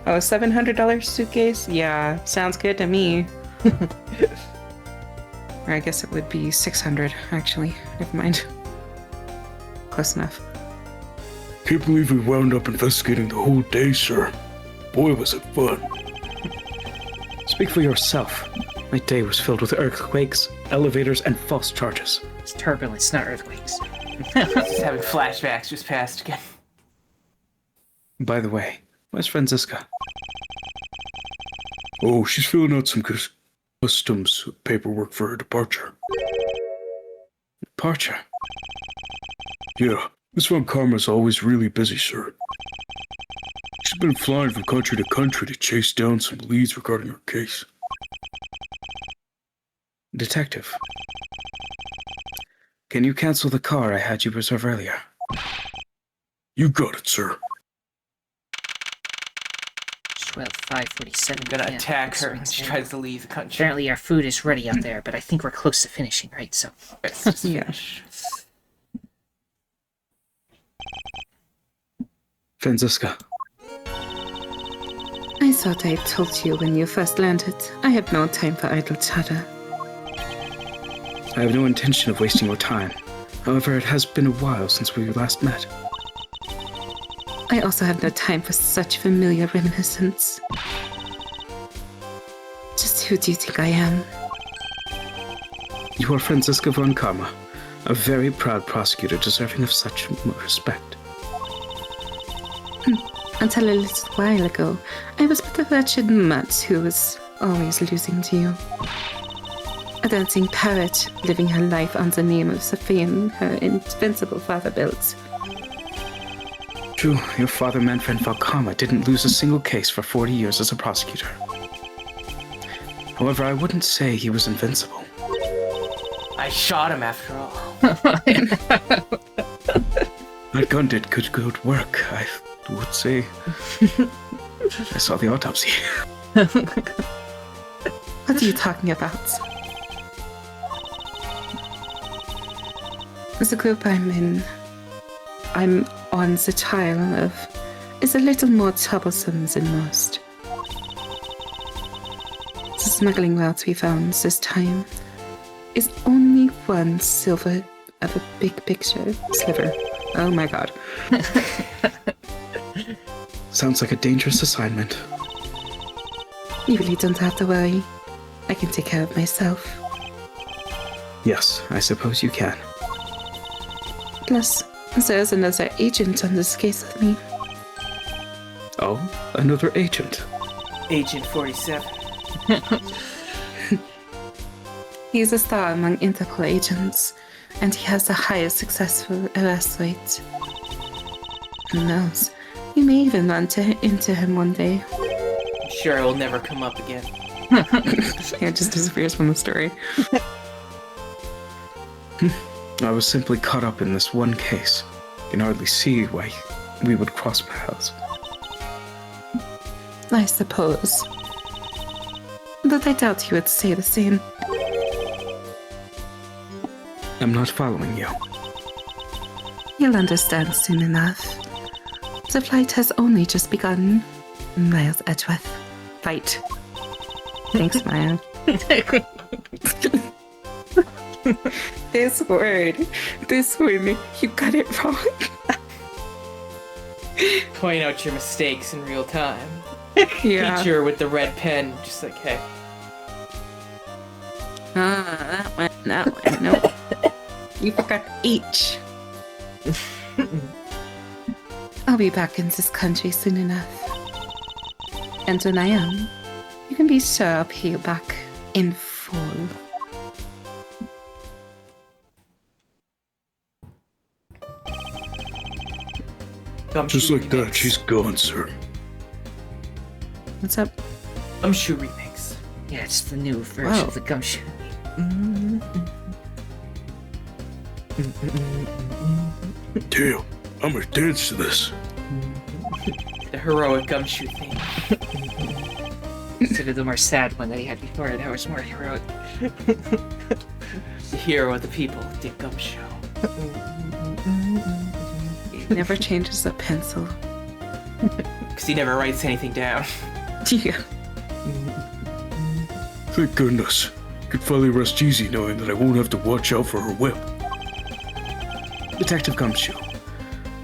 Oh, $700 suitcase? Yeah, sounds good to me. Or I guess it would be 600 actually. Never mind. Close enough. Can't believe we wound up investigating the whole day, sir. Boy, was it fun. Speak for yourself. My day was filled with earthquakes, elevators, and false charges. It's turbulence, not earthquakes. Just having flashbacks just passed again. By the way, where's Franziska? Oh, she's filling out some customs paperwork for her departure. Departure? Yeah, Miss Von Karma's always really busy, sir. She's been flying from country to country to chase down some leads regarding her case. Detective. Can you cancel the car I had you reserve earlier? You got it, sir. 12:47. I'm gonna attack her when she tries to leave the country. Apparently our food is ready up there, but I think we're close to finishing, right? So Let's just Yeah. finish. Franziska. I thought I told you when you first landed. I have no time for idle chatter. I have no intention of wasting your time. However, it has been a while since we last met. I also have no time for such familiar reminiscence. Just who do you think I am? You are Franziska von Karma, a very proud prosecutor deserving of such respect. Until a little while ago, I was but a wretched mutt who was always losing to you. A dancing parrot, living her life on the name of the fame her invincible father built. True, your father Manfred von Karma didn't lose a single case for 40 years as a prosecutor. However, I wouldn't say he was invincible. I shot him after all. That gun did good work, I would say. I saw the autopsy. What are you talking about? The group I'm on the trial of is a little more troublesome than most. The smuggling route we found this time is only one silver of a big picture sliver. Oh my god. Sounds like a dangerous assignment. You really don't have to worry. I can take care of myself. Yes, I suppose you can. Plus, there's another agent on this case with me. Oh, another agent. Agent 47. He's a star among Interpol agents, and he has the highest successful arrest rate. Who knows? You may even run into him one day. I'm sure it will never come up again. Yeah, it just disappears from the story. I was simply caught up in this one case. Can hardly see why we would cross paths. I suppose. But I doubt he would say the same. I'm not following you. You'll understand soon enough. The flight has only just begun. Miles Edgeworth. Fight. Thanks, Maya. This word, you got it wrong. Point out your mistakes in real time. Yeah. Teacher with the red pen, just like, hey. That one, no. You forgot H. I'll be back in this country soon enough. And when I am, you can be sure I'll pay you back in full. Just like that, she's gone, sir. What's up? Gumshoe remix. yeah, it's the new version Wow. of the gumshoe. Damn, I'm gonna dance to this. The heroic gumshoe theme. Instead of the more sad one that he had before, that was more heroic. The hero of the people, Dick Gumshoe. He never changes a pencil. Because he never writes anything down. Yeah. Thank goodness. I could finally rest easy knowing that I won't have to watch out for her whip. Detective Gumshoe,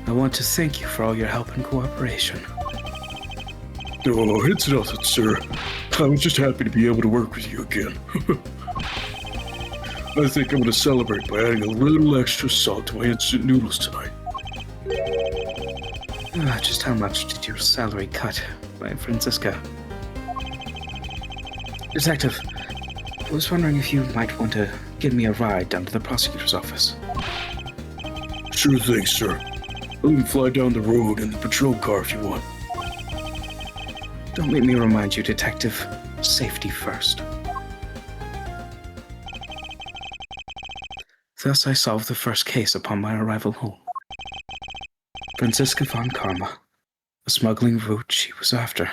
I want to thank you for all your help and cooperation. Oh, it's nothing, sir. I was just happy to be able to work with you again. I think I'm going to celebrate by adding a little extra salt to my instant noodles tonight. Just how much did your salary cut by Francisca? Detective, I was wondering if you might want to give me a ride down to the prosecutor's office. Sure thing, sir. I'll even fly down the road in the patrol car if you want. Don't make me remind you, Detective. Safety first. Thus I solved the first case upon my arrival home. Francisca von Karma, the smuggling route she was after.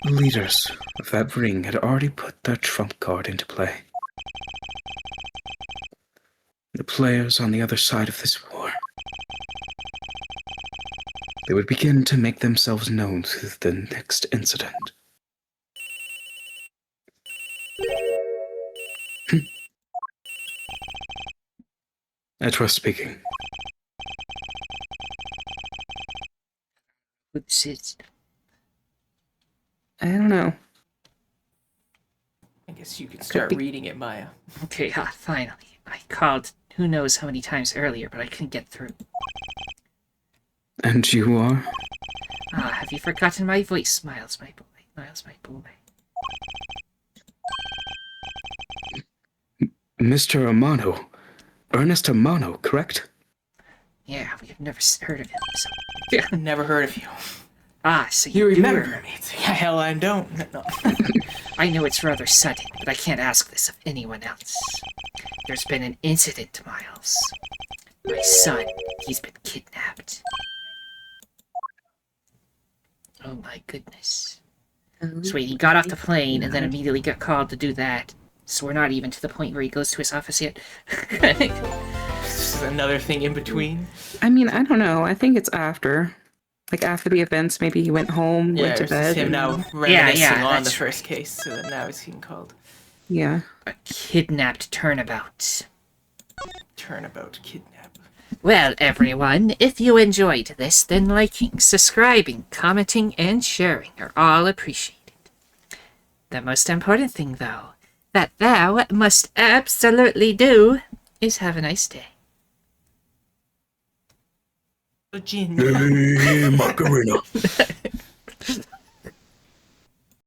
The leaders of that ring had already put their trump card into play. The players on the other side of this war. They would begin to make themselves known through the next incident. Edgeworth speaking. What's it? I don't know. I guess you could start reading it, Maya. Okay, finally. I called who knows how many times earlier, but I couldn't get through. And you are? Have you forgotten my voice, Miles, my boy? Miles, my boy. Mr. Amano. Ernest Amano, correct? Yeah, we've never heard of him, so... Never heard of you. So You you remember do. me? Hell, I don't. No. I know it's rather sudden, but I can't ask this of anyone else. There's been an incident, Miles. My son, he's been kidnapped. Oh my goodness. So wait, he got off the plane and then immediately got called to do that. So we're not even to the point where he goes to his office yet. This is another thing in between. I mean, I don't know. I think it's after. Like, after the events, maybe he went home, went to it's bed. him now and- reminiscing on the that's first case, so that now he's getting called Yeah. A kidnapped turnabout. Turnabout Kidnap. Well, everyone, if you enjoyed this, then liking, subscribing, commenting, and sharing are all appreciated. The most important thing, though, that thou must absolutely do is have a nice day. Virginia. Hey, Macarena.